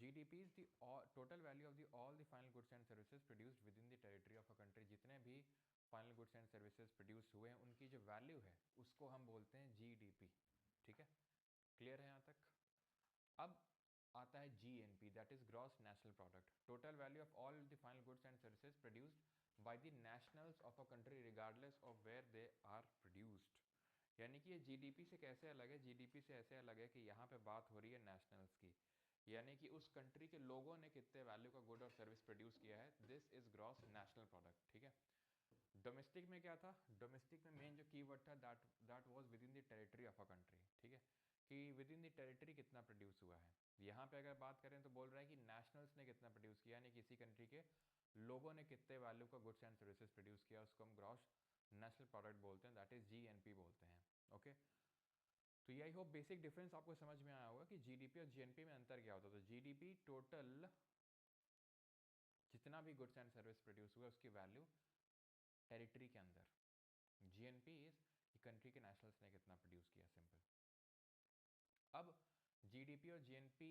GDP is the total value of the all the final goods and services produced within the territory of a country. जितने भी final goods and services produce हुए हैं उनकी जो value है उसको हम बोलते हैं GDP. ठीक है, क्लियर है यहाँ तक? अब आता है GNP, that is gross national product, total value of all the final goods and services produced by the nationals of a country regardless of where they are produced. यानी कि ये GDP से कैसे अलग है? GDP से ऐसे अलग है कि यहाँ पे बात हो रही है नेशनल्स की, यानी कि उस कंट्री के लोगों ने कितने वैल्यू का गुड और सर्विस प्रोड्यूस किया है. This is gross national product. ठीक है, डोमेस्टिक में क्या था? डोमेस्टिक में मेन जो कीवर्ड था that was with in the territory of a country. ठीक है, कि विद इन द टेरिटरी कितना प्रोड्यूस हुआ है. यहाँ पे अगर बात करें तो बोल रहा है कि नेशनल्स ने कितना प्रोड्यूस किया, यानी किसी कंट्री के लोगों ने कितने वैल्यू का गुड्स एंड सर्विसेज प्रोड्यूस किया, उसको हम ग्रॉस नेशनल प्रोडक्ट बोलते हैं, दैट इज GNP बोलते हैं. ओके, तो ये आई होप बेसिक डिफरेंस आपको समझ में आया होगा कि GDP और GNP में अंतर क्या होता है. तो GDP टोटल जितना भी गुड्स एंड सर्विस प्रोड्यूस हुआ उसकी वैल्यू टेरिटरी के अंदर. GNP इज कंट्री के नेशनल्स ने कितना प्रोड्यूस किया, सिंपल. अब GDP और GNP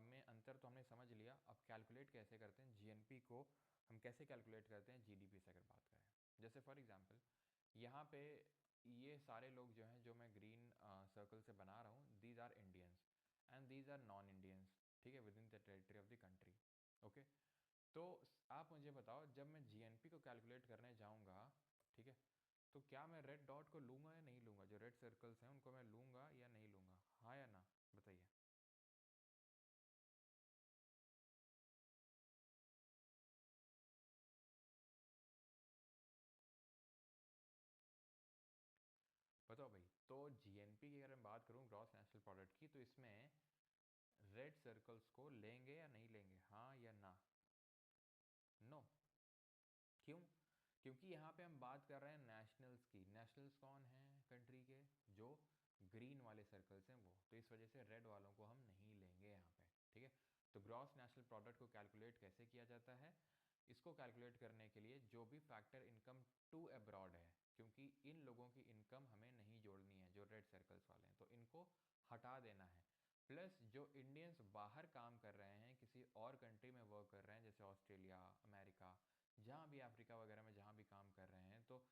में अंतर तो हमने समझ लिया. अब कैलकुलेट कैसे करते हैं GNP को, हम कैसे कैलकुलेट करते हैं GDP से अगर बात करें. जैसे फॉर एग्जांपल यहाँ पे ये सारे लोग जो हैं, जो मैं ग्रीन सर्कल से बना रहा हूँ, these are Indians and these are non Indians. ठीक है, within the territory of the country. Okay, तो आप मुझे बताओ, जब मैं GNP को कैलकुलेट करने जाऊँगा, ठीक है, तो क्या मैं रेड डॉट को लूँगा या नहीं लूँगा? जो रेड सर्कल्स हैं उनको मैं लूँगा या नहीं लूँगा? हाँ या ना, बताइए. बताओ भाई. तो GNP की अगर मैं बात करूँ ग्रॉस नेशनल प्रोडक्ट की, तो इसमें रेड सर्कल्स को लेंगे या नहीं लेंगे? हाँ या ना? नो. क्यों? क्योंकि यहाँ पे हम बात कर रहे हैं नेशनल्स की. नेशनल्स कौन हैं कंट्री के? जो ग्रीन वाले सर्कल्स हैं वो. तो इस वजह से रेड वालों को हम नहीं लेंगे यहाँ पे. ठीक है, तो ग्रॉस नेशनल प्रोडक्ट को कैलकुलेट कैसे किया जाता है? इसको कैलकुलेट करने के लिए जो भी फैक्टर इनकम टू अब्रॉड है, क्योंकि इन लोगों की इनकम हमें नहीं जोड़नी है, जो रेड सर्कल्स वाले हैं, तो इनको हटा देना है. प्लस जो इंडियंस बाहर काम कर रहे हैं, किसी और कंट्री में वर्क कर रहे हैं, जैसे ऑस्ट्रेलिया, अमेरिका, जहाँ भी अफ्रीका वगैरह में जहाँ भी काम कर रहे हैं, तो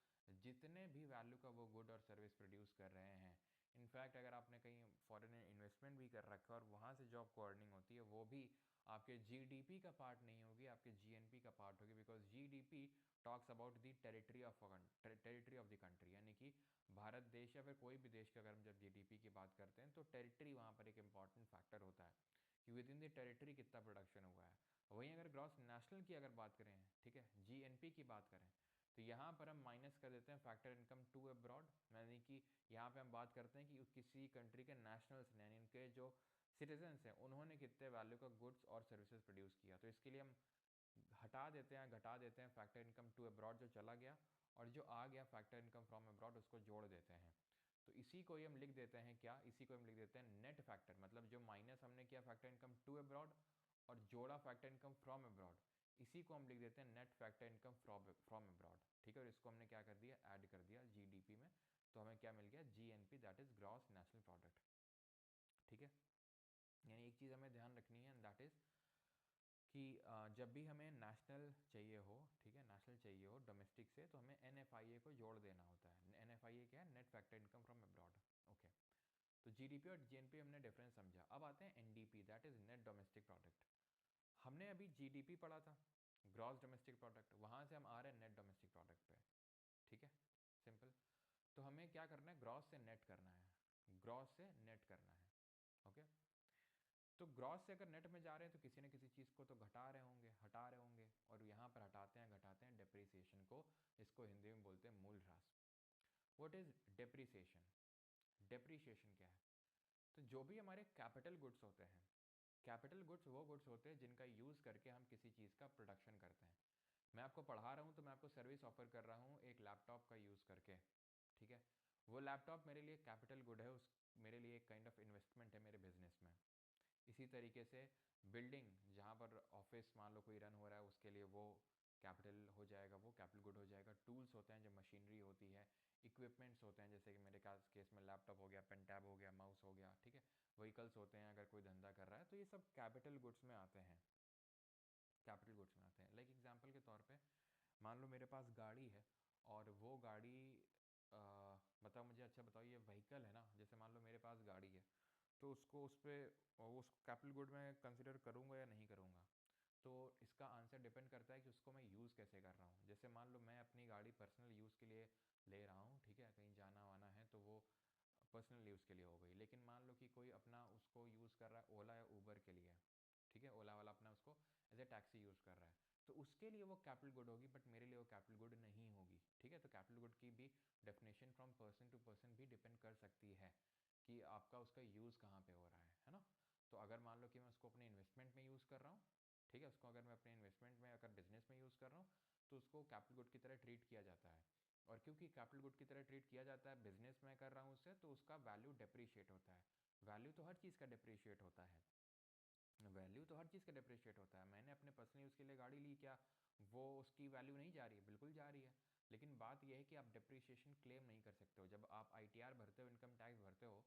जितने भी वैल्यू का वो गुड और सर्विस प्रोड्यूस कर रहे हैं, इनफैक्ट अगर आपने कहीं फॉरेन इन्वेस्टमेंट भी कर रखा है और वहाँ से जो आपको अर्निंग होती है वो भी आपके GDP का पार्ट नहीं होगी, आपके GNP का पार्ट होगी. Because GDP talks about the territory of the country, यानी कि भारत देश या फिर कोई भी देश का अगर हम जब GDP की बात करते हैं तो टेरिटरी वहाँ पर एक इंपॉर्टेंट फैक्टर होता है कि विद इन द टेरिटरी कितना प्रोडक्शन हुआ है. वहीं अगर ग्रॉस नेशनल की अगर बात करें, ठीक है, GNP की बात करें, तो यहाँ पर हम माइनस कर देते हैं फैक्टर इनकम टू अब्रॉड. यानी कि यहाँ पे हम बात करते हैं कि किसी कंट्री के नेशनल्स ने, यानी इनके जो सिटीजन्स हैं, उन्होंने कितने वैल्यू का गुड्स और सर्विसेज प्रोड्यूस किया. तो इसके लिए हम हटा देते हैं, घटा देते हैं फैक्टर इनकम टू अब्रॉड जो चला गया, और जो आ गया फैक्टर इनकम फ्रॉम अब्रॉड उसको जोड़ देते हैं. तो इसी को ही हम लिख देते हैं क्या? इसी को हम लिख देते हैं नेट फैक्टर. मतलब जो माइनस हमने किया फैक्टर इनकम टू अब्रॉड और जोड़ा फैक्टर इनकम फ्रॉम अब्रॉड, इसी को हम लिख देते हैं net factor income from abroad. ठीक है, और इसको हमने क्या कर दिया? ऐड कर दिया GDP में. तो हमें क्या मिल गया? GNP, that is gross national product. ठीक है, यानी एक चीज़ हमें ध्यान रखनी है, दैट इज़ कि जब भी हमें नेशनल चाहिए हो, ठीक है, नेशनल चाहिए हो डोमेस्टिक से, तो हमें NFIA को जोड़ देना होता है. NFIA क्या है? Net factor income from abroad. Okay, तो GDP और GNP हमने डिफरेंस समझा. अब आते हैं NDP, that is net domestic product. हमने अभी GDP पढ़ा था, ग्रॉस डोमेस्टिक प्रोडक्ट, वहाँ से हम आ रहे हैं नेट डोमेस्टिक प्रोडक्ट पे. ठीक है, सिंपल. तो हमें क्या करना है? ग्रॉस से नेट करना है, ग्रॉस से नेट करना है. ओके, तो ग्रॉस से अगर नेट में जा रहे हैं तो किसी न किसी चीज़ को तो घटा रहे होंगे, हटा रहे होंगे, और यहाँ पर हटाते हैं घटाते हैं डेप्रिसिएशन को. इसको हिंदी में बोलते हैं मूल्यह्रास. What is depreciation? डेप्रिसिएशन क्या है? तो जो भी हमारे कैपिटल गुड्स होते हैं, कैपिटल गुड्स वो गुड्स होते हैं जिनका यूज़ करके हम किसी चीज़ का प्रोडक्शन करते हैं. मैं आपको पढ़ा रहा हूँ तो मैं आपको सर्विस ऑफर कर रहा हूँ एक लैपटॉप का यूज़ करके. ठीक है, वो लैपटॉप मेरे लिए कैपिटल गुड है, उस मेरे लिए एक काइंड ऑफ इन्वेस्टमेंट है मेरे बिजनेस में. इसी तरीके से बिल्डिंग, जहाँ पर ऑफिस मान लो कोई रन हो रहा है, उसके लिए वो कैपिटल कैपिटल हो जाएगा, वो कैपिटल गुड हो जाएगा। टूल्स होते हैं, जो मशीनरी होती है, इक्विपमेंट्स होते हैं, जैसे कि मेरे केस में लैपटॉप हो गया, पेन टैब हो गया, माउस हो गया, ठीक है। व्हीकल्स होते हैं, अगर कोई धंधा कर रहा है तो ये सब कैपिटल गुड्स में आते हैं, कैपिटल गुड्स में आते हैं। लाइक एग्जांपल के तौर पे मान लो मेरे पास गाड़ी है, और वो गाड़ी बताओ मुझे, अच्छा बताओ, ये व्हीकल है ना, जैसे मान लो मेरे पास गाड़ी है, तो उसको उस पर उस कैपिटल गुड में कंसिडर करूँगा या नहीं करूँगा? तो इसका आंसर डिपेंड करता है कि उसको मैं यूज़ कैसे कर रहा हूँ। जैसे मान लो मैं अपनी गाड़ी पर्सनल यूज़ के लिए ले रहा हूँ, ठीक है, कहीं जाना वाना है तो वो पर्सनल यूज़ के लिए हो गई। लेकिन मान लो कि कोई अपना उसको यूज़ कर रहा है ओला या ऊबर के लिए, ठीक है, ओला वाला अपना उसको एज ए टैक्सी यूज़ कर रहा है, तो उसके लिए वो कैपिटल गुड होगी, बट मेरे लिए वो कैपिटल गुड नहीं होगी, ठीक है। तो कैपिटल गुड की भी definition from person to person भी डिपेंड कर सकती है कि आपका उसका यूज़ कहाँ पे हो रहा है ना। तो अगर मान लो कि मैं उसको अपने इन्वेस्टमेंट में यूज़ कर रहा हूँ, ठीक है, उसको अगर मैं अपने इन्वेस्टमेंट में, अगर बिजनेस में यूज़ कर रहा हूँ, तो उसको कैपिटल गुड की तरह ट्रीट किया जाता है। और क्योंकि कैपिटल गुड की तरह ट्रीट किया जाता है, बिजनेस में कर रहा हूँ उससे, तो उसका वैल्यू डिप्रिशिएट होता है। वैल्यू तो हर चीज़ का डिप्रिशिएट होता है, वैल्यू तो हर चीज़ का डिप्रिशिएट होता है। मैंने अपने पर्सनल यूज़ के लिए गाड़ी ली, क्या वो उसकी वैल्यू नहीं जा रही है? बिल्कुल जा रही है। लेकिन बात यह है कि आप डिप्रिसिएशन क्लेम नहीं कर सकते हो। जब आप ITR भरते हो, इनकम टैक्स भरते हो,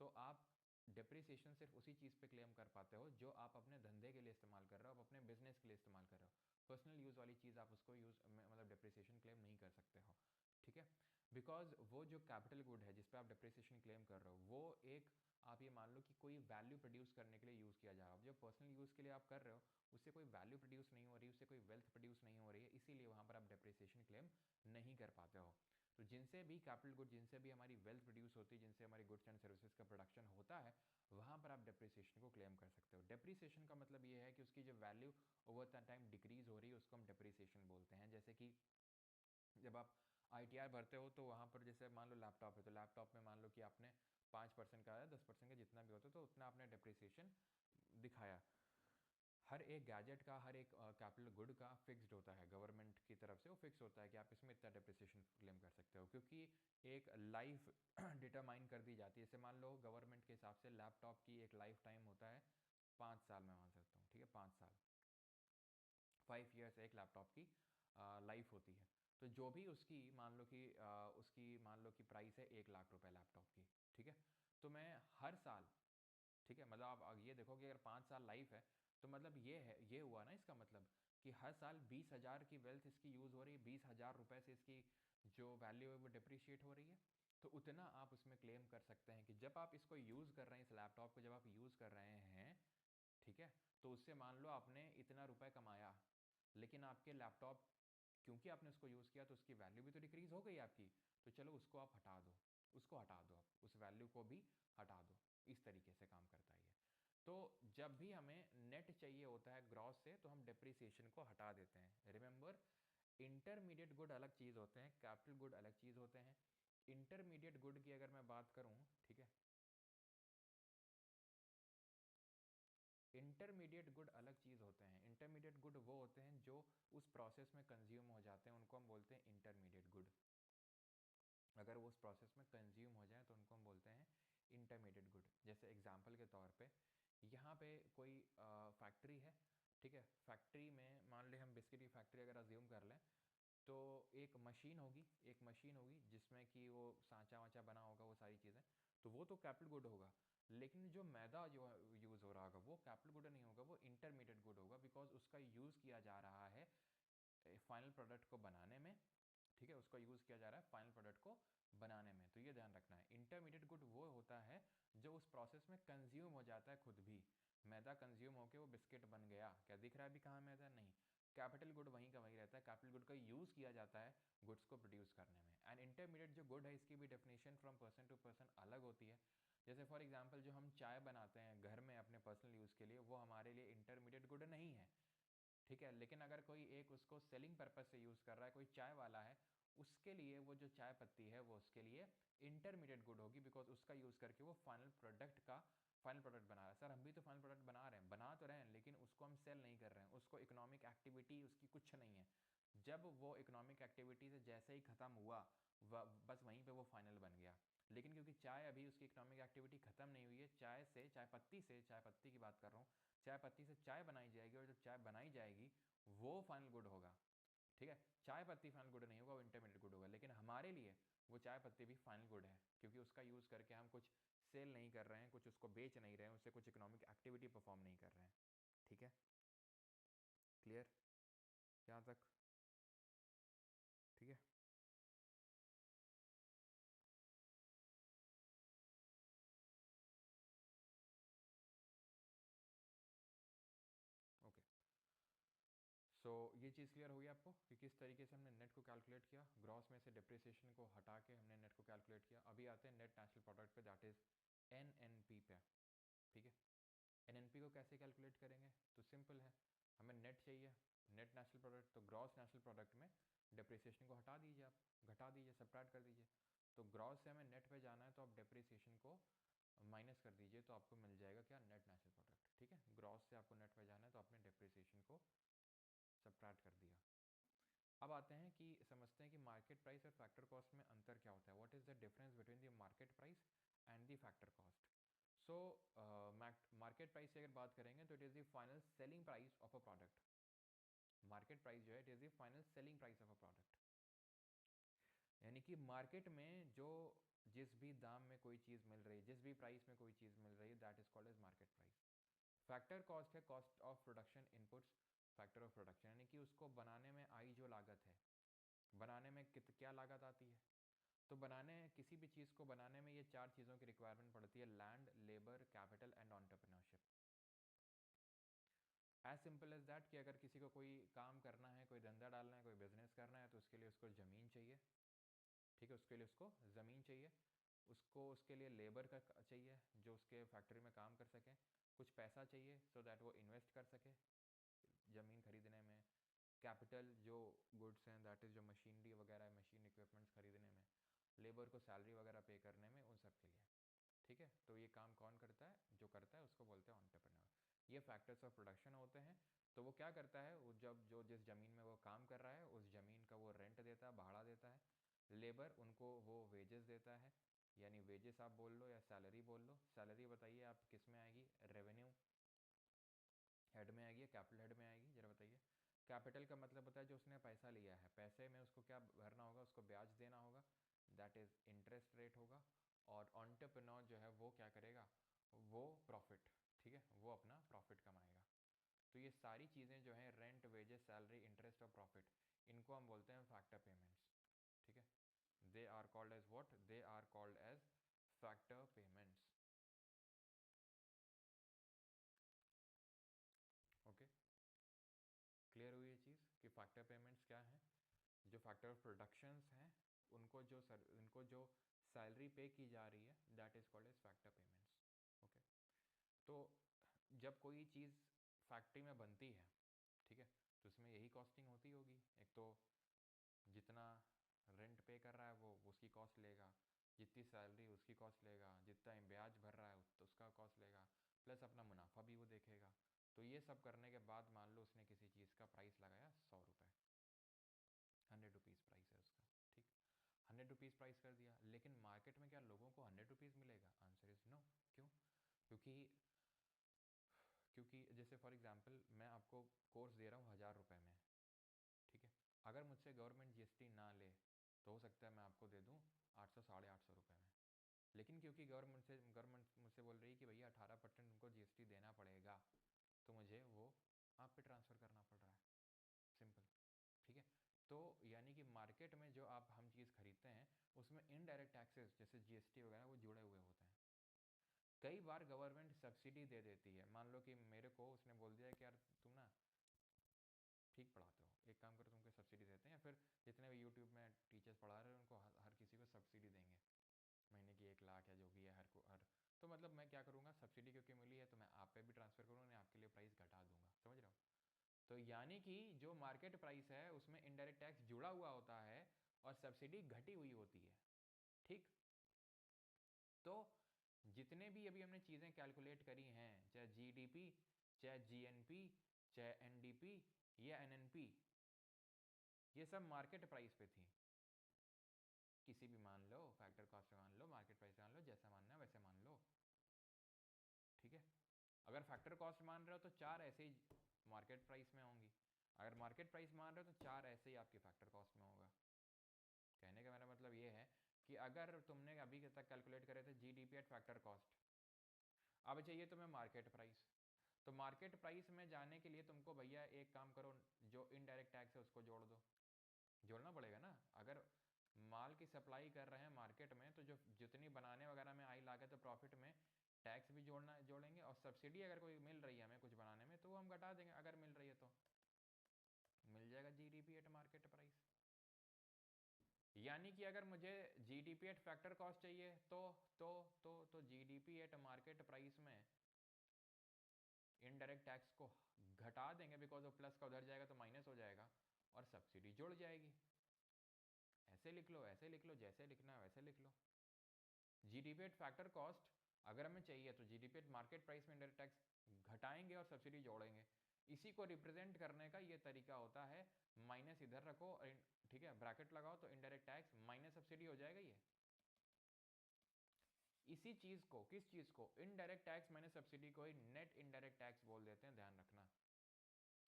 तो आप डिप्रिसिएशन सिर्फ उसी चीज़ पे क्लेम कर पाते हो जो आप अपने धंधे के लिए इस्तेमाल कर रहे हो, आप अपने बिजनेस के लिए इस्तेमाल कर रहे हो। पर्सनल यूज़ वाली चीज़ आप उसको मतलब डिप्रिसिएशन क्लेम नहीं कर सकते हो, ठीक है। बिकॉज वो जो कैपिटल गुड है जिस पे आप डिप्रिसिएशन क्लेम कर रहे हो, वो एक, आप ये मान लो कि कोई वैल्यू प्रोड्यूस करने के लिए यूज़ किया जा रहा है। जो पर्सनल यूज़ के लिए आप कर रहे हो, उससे कोई वैल्यू प्रोड्यूस नहीं हो रही, उससे कोई वेल्थ प्रोड्यूस नहीं हो रही है, इसीलिए वहाँ पर आप डिप्रिसिएशन क्लेम नहीं कर पाते हो। तो जिनसे भी कैपिटल गुड, जिनसे भी हमारी वेल्थ प्रोड्यूस होती है, जिनसे हमारी गुड्स एंड सर्विसेज का प्रोडक्शन होता है, वहाँ पर आप डिप्रिसिएशन को क्लेम कर सकते हो। डिप्रिसिएशन का मतलब ये है कि उसकी जो value over the time decrease हो रही है, उसको हम डिप्रिसिएशन बोलते हैं। जैसे कि जब आप ITR भरते हो, तो वहाँ पर जैसे मान लो लैपटॉप है, तो लैपटॉप में मान लो कि आपने 5% का या 10% का जितना भी होता है, तो उतना आपने डिप्रिसिएशन दिखाया। हर एक गैजेट का, हर एक कैपिटल गुड का फिक्स्ड होता है, गवर्नमेंट की तरफ से वो फिक्स होता है कि आप इसमें इतना डिप्रिसिएशन क्लेम कर सकते हो, क्योंकि एक लाइफ डिटरमाइन कर दी जाती है। जैसे मान लो गवर्नमेंट के हिसाब से लैपटॉप की एक लाइफ टाइम होता है 5 साल, मैं मान सकता हूँ, ठीक है, 5 साल, 5 ईयर्स एक लैपटॉप की लाइफ होती है। तो जो भी उसकी मान लो कि प्राइस है 1 लाख रुपए लैपटॉप की, ठीक है। तो मैं हर साल, ठीक है, मतलब आप ये देखो कि अगर 5 साल लाइफ है, तो मतलब ये हुआ ना, इसका मतलब कि हर साल 20,000 की वेल्थ इसकी यूज़ हो रही है, 20,000 रुपये से इसकी जो वैल्यू है वो डिप्रिशिएट हो रही है। तो उतना आप उसमें क्लेम कर सकते हैं कि जब आप इसको यूज़ कर रहे हैं, इस लैपटॉप को जब आप यूज़ कर रहे हैं, ठीक है, तो उससे मान लो आपने इतना रुपए कमाया, लेकिन आपके लैपटॉप, क्योंकि आपने उसको यूज़ किया, तो उसकी वैल्यू भी तो डिक्रीज़ हो गई आपकी। तो चलो उसको आप हटा दो, उसको हटा दो, आप उस वैल्यू को भी हटा दो। इस तरीके से काम करता है ये। तो जब भी हमें नेट चाहिए होता है ग्रॉस से, तो हम डिप्रिसिएशन को हटा देते हैं। रिमेंबर, इंटरमीडिएट गुड अलग चीज़ होते हैं, कैपिटल गुड अलग चीज़ होते हैं। इंटरमीडिएट गुड की अगर मैं बात करूँ, ठीक है, इंटरमीडिएट गुड अलग चीज़ होते हैं। इंटरमीडिएट गुड वो होते हैं जो उस प्रोसेस में कंज्यूम हो जाते हैं, उनको हम बोलते हैं इंटरमीडिएट गुड। अगर वो उस प्रोसेस में कंज्यूम हो जाए, तो उनको हम बोलते हैं इंटरमीडिएट गुड। जैसे एग्जांपल के तौर पे, यहाँ पे कोई फैक्ट्री है, ठीक है, फैक्ट्री में मान ले हम बिस्किट की फैक्ट्री अगर अज्यूम कर लें, तो एक मशीन होगी, जिसमें कि वो सांचा वाँचा बना होगा, वो सारी चीज़ें, तो वो तो कैपिटल गुड होगा। लेकिन जो मैदा जो यूज़ हो रहा होगा, वो कैपिटल गुड नहीं होगा, वो इंटरमीडिएट गुड होगा, बिकॉज उसका यूज़ किया जा रहा है फाइनल प्रोडक्ट को बनाने में, ठीक है, उसका यूज़ किया जा रहा है फाइनल प्रोडक्ट को बनाने में। तो ये ध्यान रखना है, इंटरमीडिएट गुड वो होता है जो उस प्रोसेस में कंज्यूम हो जाता है खुद भी। मैदा कंज्यूम होकर वो बिस्किट बन गया, क्या दिख रहा है अभी कहाँ मैदा? नहीं। कैपिटल गुड वहीं का वहीं रहता है, कैपिटल गुड का यूज़ किया जाता है गुड्स को प्रोड्यूस करने में। एंड इंटरमीडिएट जो गुड है, इसकी भी definition from person to person अलग होती है। जैसे फॉर एग्जांपल, जो हम चाय बनाते हैं घर में अपने पर्सनल यूज़ के लिए, वो हमारे लिए इंटरमीडिएट गुड नहीं है, ठीक है। लेकिन अगर कोई एक उसको सेलिंग पर्पज से यूज़ कर रहा है, कोई चाय वाला है, उसके लिए वो जो चाय पत्ती है वो उसके लिए इंटरमीडिएट गुड होगी, बिकॉज उसका यूज़ करके वो फाइनल प्रोडक्ट बना रहा है। सर हम भी तो फाइनल प्रोडक्ट बना तो रहे हैं, लेकिन उसको हम सेल नहीं कर रहे हैं, उसको इकोनॉमिक एक्टिविटी उसकी कुछ नहीं है। जब वो इकोनॉमिक एक्टिविटी से जैसे ही ख़त्म हुआ, बस वहीं पे वो फाइनल बन गया। लेकिन क्योंकि चाय अभी उसकी इकोनॉमिक एक्टिविटी ख़त्म नहीं हुई है, चाय पत्ती की बात कर रहा हूँ, चाय पत्ती से चाय बनाई जाएगी, और जब चाय बनाई जाएगी वो फाइनल गुड होगा, ठीक है, चाय पत्ती फाइनल गुड नहीं होगा, वो इंटरमीडिएट गुड होगा, लेकिन हमारे लिए वो चाय पत्ती भी फाइनल गुड है, क्योंकि उसका यूज़ करके हम कुछ सेल नहीं कर रहे हैं, कुछ उसको बेच नहीं रहे हैं, उससे कुछ इकोनॉमिक एक्टिविटी परफॉर्म नहीं कर रहे हैं। ठीक है, क्लियर यहाँ तक? ठीक है, ओके। सो ये चीज़ क्लियर हो गई आपको कि किस तरीके से हमने नेट को कैलकुलेट किया, ग्रॉस में से डिप्रिसिएशन को हटा के हमने नेट को कैलकुलेट किया। अभी आते हैं नेट नेशनल प्रोडक्ट पे, दैट इज़ एनएनपी पे। ठीक है, एनएनपी को कैसे कैलकुलेट करेंगे? तो सिंपल है, हमें नेट चाहिए, नेट नेशनल प्रोडक्ट, तो ग्रॉस नेशनल प्रोडक्ट में डिप्रिसिएशन को हटा दीजिए, आप घटा दीजिए, सबट्रैक्ट कर दीजिए। तो ग्रॉस से हमें नेट पे जाना है, तो आप डिप्रिसिएशन को माइनस कर दीजिए, तो आपको मिल जाएगा क्या? Net national product. ठीक है, ग्रॉस से आपको नेट पे जाना है, तो आपने डिप्रिसिएशन को सबट्रैक्ट कर दिया। अब आते हैं कि समझते हैं कि मार्केट प्राइस और फैक्टर कॉस्ट में अंतर क्या होता है। What is the difference between the market price and the factor cost? So market price की अगर बात करेंगे तो it is the final selling price of a product. Market price जो है, it is the final selling price of a product, यानी कि market में जो जिस भी दाम में कोई चीज़ मिल रही है, जिस भी प्राइस में कोई चीज़ मिल रही है, that is called at market price. Factor cost है cost of production inputs, factor of production, यानी कि उसको बनाने में आई जो लागत है, बनाने में क्या लागत आती है। तो बनाने किसी भी चीज़ को बनाने में ये चार चीज़ों की रिक्वायरमेंट पड़ती है: land, labour, capital and entrepreneurship. As simple as that कि अगर किसी को कोई काम करना है, कोई धंधा डालना है, कोई बिजनेस करना है, तो उसके लिए उसको ज़मीन चाहिए। ठीक है, उसके लिए उसको ज़मीन चाहिए, उसको उसके लिए लेबर का चाहिए जो उसके फैक्ट्री में काम कर सके, कुछ पैसा चाहिए सो दैट वो इन्वेस्ट कर सके ज़मीन खरीदने में, कैपिटल जो गुड्स हैं, दैट इज़ जो मशीनरी वगैरह है, मशीन इक्विपमेंट्स खरीदने में, लेबर को सैलरी वगैरह पे करने में, उन सब के लिए। ठीक है, तो ये काम कौन करता है? जो करता है उसको बोलते हैं एंटरप्रेन्योर। ये फैक्टर्स ऑफ प्रोडक्शन होते हैं। तो वो क्या करता है, वो जब जो जिस ज़मीन में वो काम कर रहा है, उस ज़मीन का वो रेंट देता है, भाड़ा देता है। लेबर, उनको वो वेजेस देता है, यानी वेजेस आप बोल लो या सैलरी बोल लो। सैलरी बताइए आप किस में आएगी? रेवेन्यू हेड में आएगी या कैपिटल हेड में आएगी? जरा बताइए। कैपिटल का मतलब होता है जो उसने पैसा लिया है, पैसे में उसको क्या भरना होगा? उसको ब्याज देना होगा, दैट इज़ इंटरेस्ट रेट होगा। और एंटरप्रेन्योर जो है वो क्या करेगा? वो प्रॉफिट, ठीक है, वो अपना प्रॉफिट कमाएगा। तो ये सारी चीज़ें जो हैं, रेंट, वेजेस, सैलरी, इंटरेस्ट और प्रॉफिट, इनको हम बोलते हैं फैक्टर पेमेंट्स। ठीक है, they are called as what? They are called as factor payments. Okay, clear हुई ये चीज़ कि फैक्टर पेमेंट्स क्या है? जो फैक्टर ऑफ प्रोडक्शंस हैं, उनको जो सैलरी पे की जा रही है, that is called as factor payments. Okay, तो जब कोई चीज़ फैक्ट्री में बनती है, ठीक है, तो उसमें यही कॉस्टिंग होती होगी। एक तो जितना रेंट पे कर रहा है वो उसकी कॉस्ट लेगा, जितनी सैलरी उसकी कॉस्ट लेगा, जितना ब्याज भर रहा है तो उसका कॉस्ट लेगा, प्लस अपना मुनाफा भी वो देखेगा। तो ये सब करने के बाद मान लो उसने किसी चीज़ का प्राइस लगाया 100 रुपये, 100 रुपीज़ प्राइस है उसका। ठीक, 100 रुपीज़ प्राइस कर दिया, लेकिन मार्केट में क्या लोगों को 100 रुपीज़ मिलेगा? Answer is no. क्यों? क्योंकि क्योंकि जैसे फॉर एग्जांपल मैं आपको कोर्स दे रहा हूँ 1000 रुपये में, ठीक है, अगर मुझसे गवर्नमेंट जीएसटी ना ले तो हो सकता है मैं आपको दे दूँ 800, 850 रुपये में। लेकिन क्योंकि गवर्नमेंट मुझसे बोल रही है कि भैया 18% उनको जीएसटी देना पड़ेगा, तो मुझे वो आप पे ट्रांसफ़र करना पड़ रहा है, सिंपल। ठीक है, तो यानी कि मार्केट में जो आप हम चीज़ खरीदते हैं, उसमें इनडायरेक्ट टैक्सेस जैसे जीएसटी वगैरह वो जुड़े हुए होते हैं। कई बार गवर्नमेंट सब्सिडी दे देती है। मान लो कि मेरे को उसने बोल दिया कि यार तुम ना ठीक पढ़ाते हो, एक काम करो, तुमको सब्सिडी देते हैं, या फिर जितने भी यूट्यूब में टीचर्स पढ़ा रहे हैं उनको हर किसी को सब्सिडी देंगे, महीने की 1 लाख या जो भी है हर। तो मतलब मैं क्या करूँगा, सब्सिडी क्योंकि मिली है तो मैं आप पे भी ट्रांसफ़र करूँगा, नहीं आपके लिए प्राइस घटा दूंगा। समझ रहे हो? तो यानी कि जो मार्केट प्राइस है उसमें इनडायरेक्ट टैक्स जुड़ा हुआ होता है और सब्सिडी घटी हुई होती है। ठीक, तो जितने भी अभी हमने चीज़ें कैलकुलेट करी हैं, चाहे जीडीपी, चाहे जीएनपी, चाहे एनडीपी या एनएनपी, ये सब मार्केट प्राइस पे थी। किसी भी मान लो, फैक्टर कॉस्ट मान लो, मार्केट प्राइस मान लो, जैसा मानना है वैसे मान लो। ठीक है, अगर फैक्टर कॉस्ट मान रहे हो तो चार ऐसे ही मार्केट प्राइस में होंगी, अगर मार्केट प्राइस मान रहे हो तो 4 ऐसे ही आपके फैक्टर कॉस्ट में होगा। कहने का मेरा मतलब ये है कि अगर तुमने अभी तक कैलकुलेट करे थे जीडीपी एट फैक्टर कॉस्ट, अब चाहिए तुम्हें मार्केट प्राइस, तो मार्केट प्राइस में जाने के लिए तुमको भैया एक काम करो, जो इनडायरेक्ट टैक्स है उसको जोड़ दो। जोड़ना पड़ेगा ना। अगर माल की सप्लाई कर रहे हैं मार्केट में तो जो जितनी बनाने वगैरह में आई लागत है प्रॉफिट में, टैक्स भी जोड़ेंगे, और सब्सिडी अगर कोई मिल रही है हमें कुछ बनाने में तो वो हम घटा देंगे, अगर मिल रही है तो मिल जाएगा जीडीपी एट मार्केट प्राइस। यानी कि अगर मुझे जीडीपी एट फैक्टर कॉस्ट चाहिए तो जीडीपी एट मार्केट प्राइस में इनडायरेक्ट टैक्स को घटा देंगे, बिकॉज वो प्लस का उधर जाएगा तो माइनस हो जाएगा, और सब्सिडी जुड़ जाएगी। ऐसे लिख लो, ऐसे लिख लो, जैसे लिखना है वैसे लिख लो। जीडीपी एट फैक्टर कॉस्ट अगर हमें चाहिए तो जीडीपी एट मार्केट प्राइस में इनडायरेक्ट टैक्स घटाएंगे और सब्सिडी जोड़ेंगे। इसी को रिप्रेजेंट करने का ये तरीका होता है, माइनस इधर रखो, ठीक है, ब्रैकेट लगाओ तो इनडायरेक्ट टैक्स माइनस सब्सिडी हो जाएगा ये। इसी चीज को, किस चीज को, इनडायरेक्ट टैक्स माइनस सब्सिडी को ही नेट इनडायरेक्ट टैक्स बोल देते हैं, ध्यान रखना।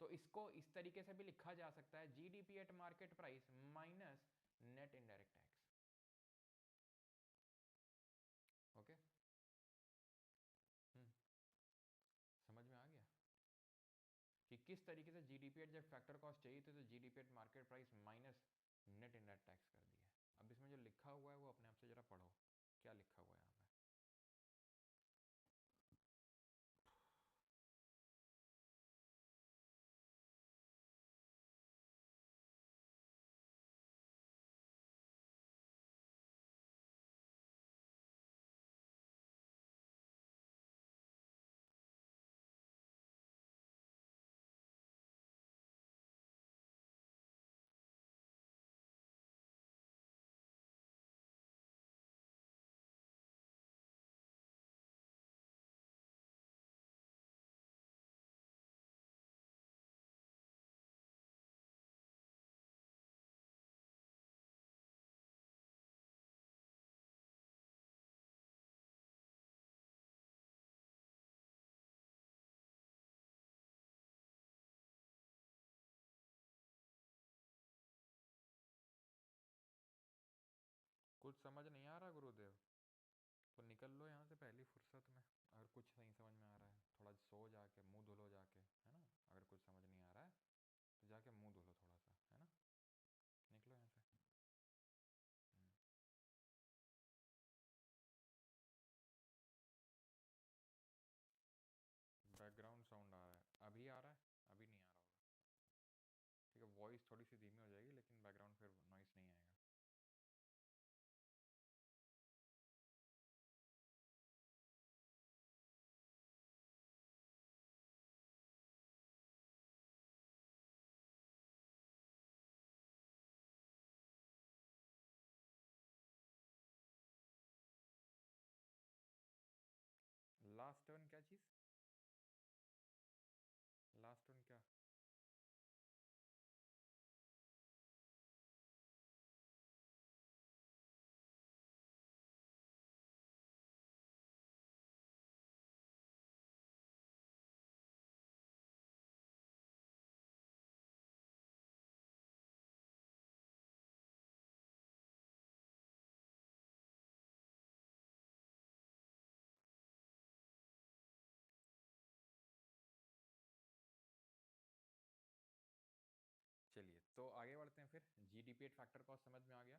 तो इसको इस तरीके से भी लिखा जा सकता है, GDP at market price minus net indirect tax. Okay, समझ में आ गया कि किस तरीके से जीडीपी एट जब फैक्टर कॉस्ट चाहिए थी तो GDP at market price minus net indirect tax कर दिया। अब इसमें जो लिखा हुआ है वो अपने आप से जरा पढ़ो, क्या लिखा हुआ है यहाँ पे। कुछ समझ नहीं आ रहा गुरुदेव तो निकल लो यहाँ से पहली फुर्सत में। अगर कुछ नहीं समझ में आ रहा है थोड़ा सो जाके मुंह धुलो जाके, है ना। अगर कुछ समझ नहीं आ रहा है तो जाके मुंह धुलो थोड़ा सा, है ना। निकलो यहाँ से। बैकग्राउंड साउंड आ रहा है, अभी आ रहा है, अभी नहीं आ रहा होगा। ठीक है, वॉइस थोड़ी सी धीमी हो जाएगी लेकिन बैकग्राउंड फिर नॉइस नहीं आएगा। लास्ट टर्न क्या चीज़, लास्ट टर्न क्या। चलिए तो आगे बढ़ते हैं फिर। जीडीपी एट फैक्टर कॉस्ट समझ में आ गया।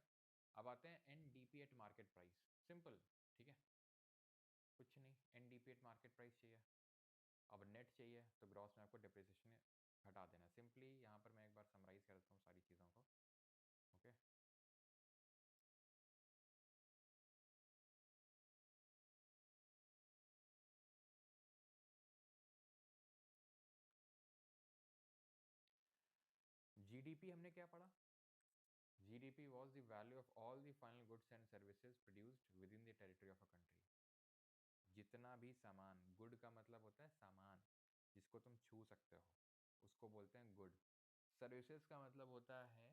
अब आते हैं NDP at market price. Simple, ठीक है, कुछ नहीं, एनडीपी एट मार्केट प्राइस चाहिए। अब नेट चाहिए तो ग्रॉस में आपको डिप्रिसिएशन हटा देना। सिंपली यहाँ पर मैं एक बार समराइज कर देता हूँ सारी चीज़ों को। ओके, जीडीपी हमने क्या पढ़ा, GDP was the value of all the final goods and services produced with in the territory of a country. जितना भी सामान, गुड का मतलब होता है सामान जिसको तुम छू सकते हो, उसको बोलते हैं गुड। सर्विसेज का मतलब होता है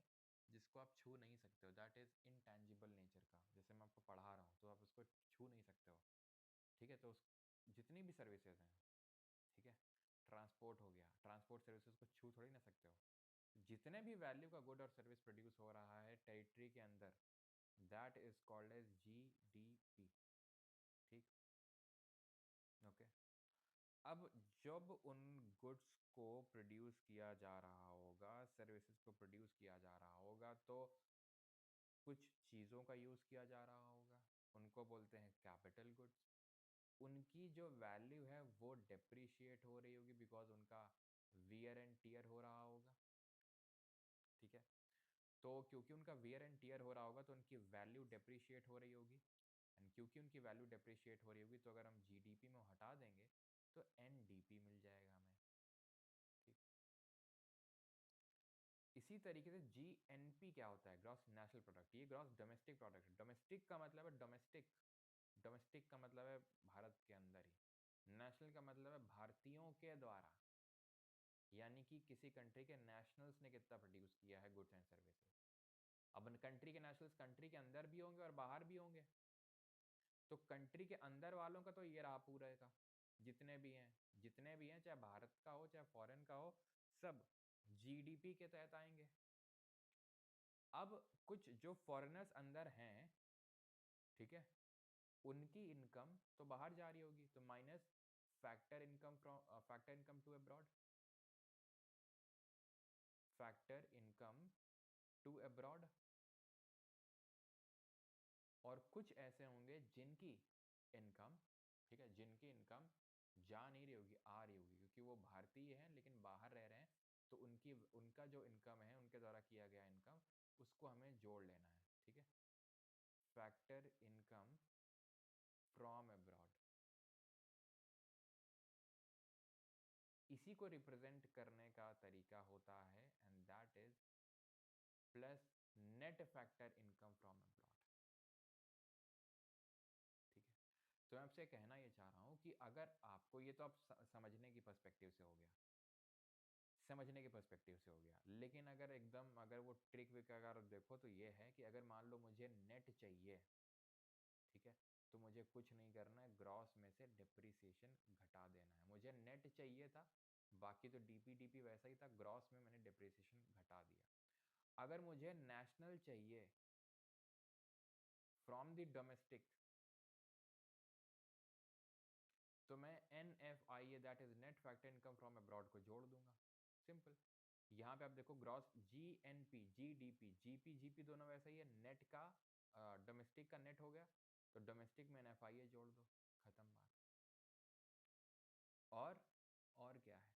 जिसको आप छू नहीं सकते हो, दैट इज इनटैंजिबल नेचर का। जैसे मैं आपको पढ़ा रहा हूँ तो आप उसको छू नहीं सकते हो, ठीक है। तो उस जितनी भी सर्विसेज हैं, ठीक है, ट्रांसपोर्ट हो गया, ट्रांसपोर्ट सर्विसेज को छू थोड़ी ना सकते हो। जितने भी वैल्यू का गुड और सर्विस प्रोड्यूस हो रहा है टेरिटरी के अंदर, that is called as GDP. ठीक, ओके। अब जब उन गुड्स को प्रोड्यूस किया जा रहा होगा, सर्विसेज को प्रोड्यूस किया जा रहा होगा, तो कुछ चीज़ों का यूज़ किया जा रहा होगा, उनको बोलते हैं कैपिटल गुड्स। उनकी जो वैल्यू है वो डेप्रिशिएट हो रही होगी बिकॉज उनका वियर एंड टीयर हो रहा होगा। ठीक है, तो क्योंकि उनका वियर एंड टीयर हो रहा होगा तो उनकी वैल्यू डेप्रिशिएट हो रही होगी, एंड क्योंकि उनकी वैल्यू डेप्रिशिएट हो रही होगी तो अगर हम जीडीपी में हटा देंगे तो एनडीपी मिल जाएगा हमें। ठीक, इसी तरीके से जीएनपी क्या होता है, ग्रॉस नेशनल प्रोडक्ट। ये ग्रॉस डोमेस्टिक प्रोडक्ट है। डोमेस्टिक का मतलब है डोमेस्टिक, डोमेस्टिक का मतलब है भारत के अंदर ही, नेशनल का मतलब है भारतीयों के द्वारा, यानी कि किसी कंट्री के नेशनल्स ने कितना प्रोड्यूस किया है गुड्स एंड सर्विसेज। अब कंट्री के नेशनल्स कंट्री के अंदर भी होंगे और बाहर भी होंगे, तो कंट्री के अंदर वालों का तो ये रहा पूरे का, जितने भी हैं, जितने भी हैं, चाहे भारत का हो चाहे फॉरेन का हो, सब जीडीपी के तहत आएंगे। अब कुछ जो फॉरेनर्स अंदर हैं, ठीक है, उनकी इनकम तो बाहर जा रही होगी, तो minus factor income from factor income to abroad, factor income to abroad. और कुछ ऐसे होंगे जिनकी इनकम, ठीक है, जिनकी इनकम जा नहीं रही होगी, आ रही होगी, क्योंकि वो भारतीय हैं लेकिन बाहर रह रहे हैं, तो उनकी उनका जो इनकम है, उनके द्वारा किया गया इनकम, उसको हमें जोड़ लेना है। ठीक है, फैक्टर इनकम फ्रॉम अब्रॉड, इसी को रिप्रेजेंट करने का तरीका होता है, and that is plus net factor income from abroad. ठीक है, तो मैं आपसे कहना ये चाह रहा हूँ कि अगर आपको ये, तो आप समझने की पर्सपेक्टिव से हो गया, समझने के पर्सपेक्टिव से हो गया, लेकिन अगर एकदम अगर वो ट्रिक विक अगर देखो तो ये है कि अगर मान लो मुझे नेट चाहिए, ठीक है, तो मुझे कुछ नहीं करना है, ग्रॉस में से डिप्रिसिएशन घटा देना है। मुझे नेट चाहिए था, बाकी तो डीपी डीपी वैसा ही था, ग्रॉस में मैंने डिप्रिसिएशन घटा दिया। अगर मुझे नेशनल चाहिए फ्रॉम द डोमेस्टिक, तो मैं N F I A, that is net factor income from abroad को जोड़ दूंगा। सिंपल। यहाँ पे आप देखो gross G N P G D P G P G P दोनों वैसा ही है, नेट का डोमेस्टिक का नेट हो गया, तो डोमेस्टिक में एन एफ आई ए जोड़ दो, खत्म बात। और और क्या है,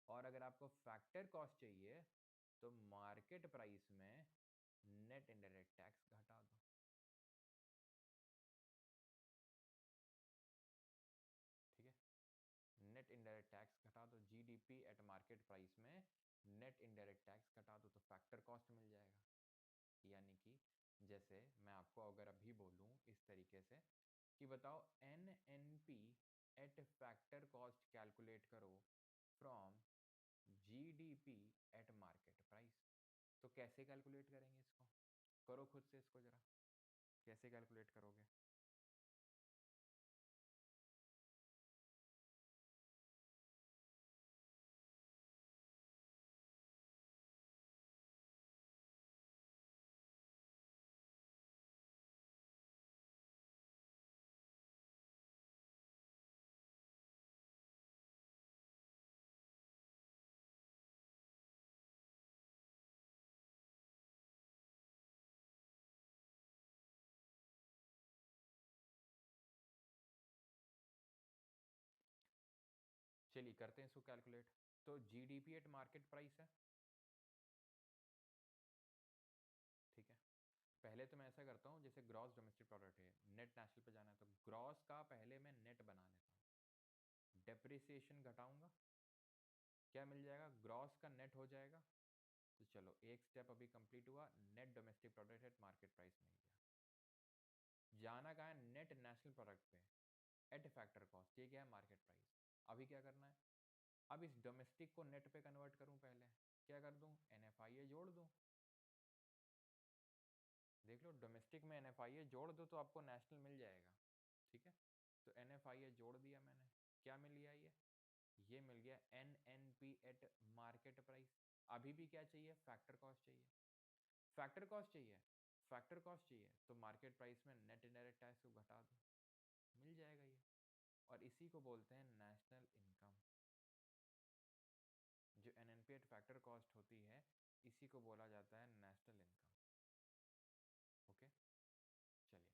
और अगर आपको फैक्टर कॉस्ट चाहिए तो मार्केट प्राइस में नेट इनडायरेक्ट टैक्स घटा दो। ठीक है, नेट इनडायरेक्ट टैक्स घटा दो, जीडीपी एट मार्केट प्राइस में नेट इनडायरेक्ट टैक्स घटा दो, तो फैक्टर कॉस्ट मिल जाएगा। यानी कि जैसे मैं आपको अगर अभी बोलूं इस तरीके से कि बताओ N N P at factor cost calculate करो from GDP at market price, तो कैसे कैलकुलेट करेंगे इसको, करो खुद से इसको जरा, कैसे कैलकुलेट करोगे। चलिए करते हैं इसको कैलकुलेट। तो जीडीपी एट मार्केट प्राइस है, ठीक है। पहले तो मैं ऐसा करता हूँ, जैसे ग्रॉस डोमेस्टिक प्रोडक्ट है, नेट नेशनल पे जाना है, तो ग्रॉस का पहले मैं नेट बना लेता हूँ, डेप्रिसिएशन घटाऊंगा, क्या मिल जाएगा, ग्रॉस का नेट हो जाएगा। तो चलो एक स्टेप अभी कंप्लीट हुआ, net domestic product at market price मिल गया। जाना कहाँ है, नेट नेशनल प्रोडक्ट पे एट फैक्टर कॉस्ट, ये क्या है, मार्केट प्राइस। अभी क्या करना है, अब इस डोमेस्टिक को नेट पे कन्वर्ट करूँ, पहले क्या कर दूँ, एन एफ आई ए जोड़ दूँ। देख लो डोमेस्टिक में एन एफ आई ए जोड़ दो तो आपको नेशनल मिल जाएगा। ठीक है, तो एन एफ आई ए जोड़ दिया मैंने, क्या मिल गया, ये मिल गया N N P at market price. अभी भी क्या चाहिए, फैक्टर कॉस्ट चाहिए। फैक्टर कॉस्ट चाहिए, फैक्टर कॉस्ट चाहिए तो मार्केट प्राइस में नेट इनडायरेक्ट टैक्स को घटा दो, मिल जाएगा ये। और इसी को बोलते हैं नेशनल इनकम। जो एनएनपी एट फैक्टर कॉस्ट होती है इसी को बोला जाता है नेशनल इनकम। ओके, चलिए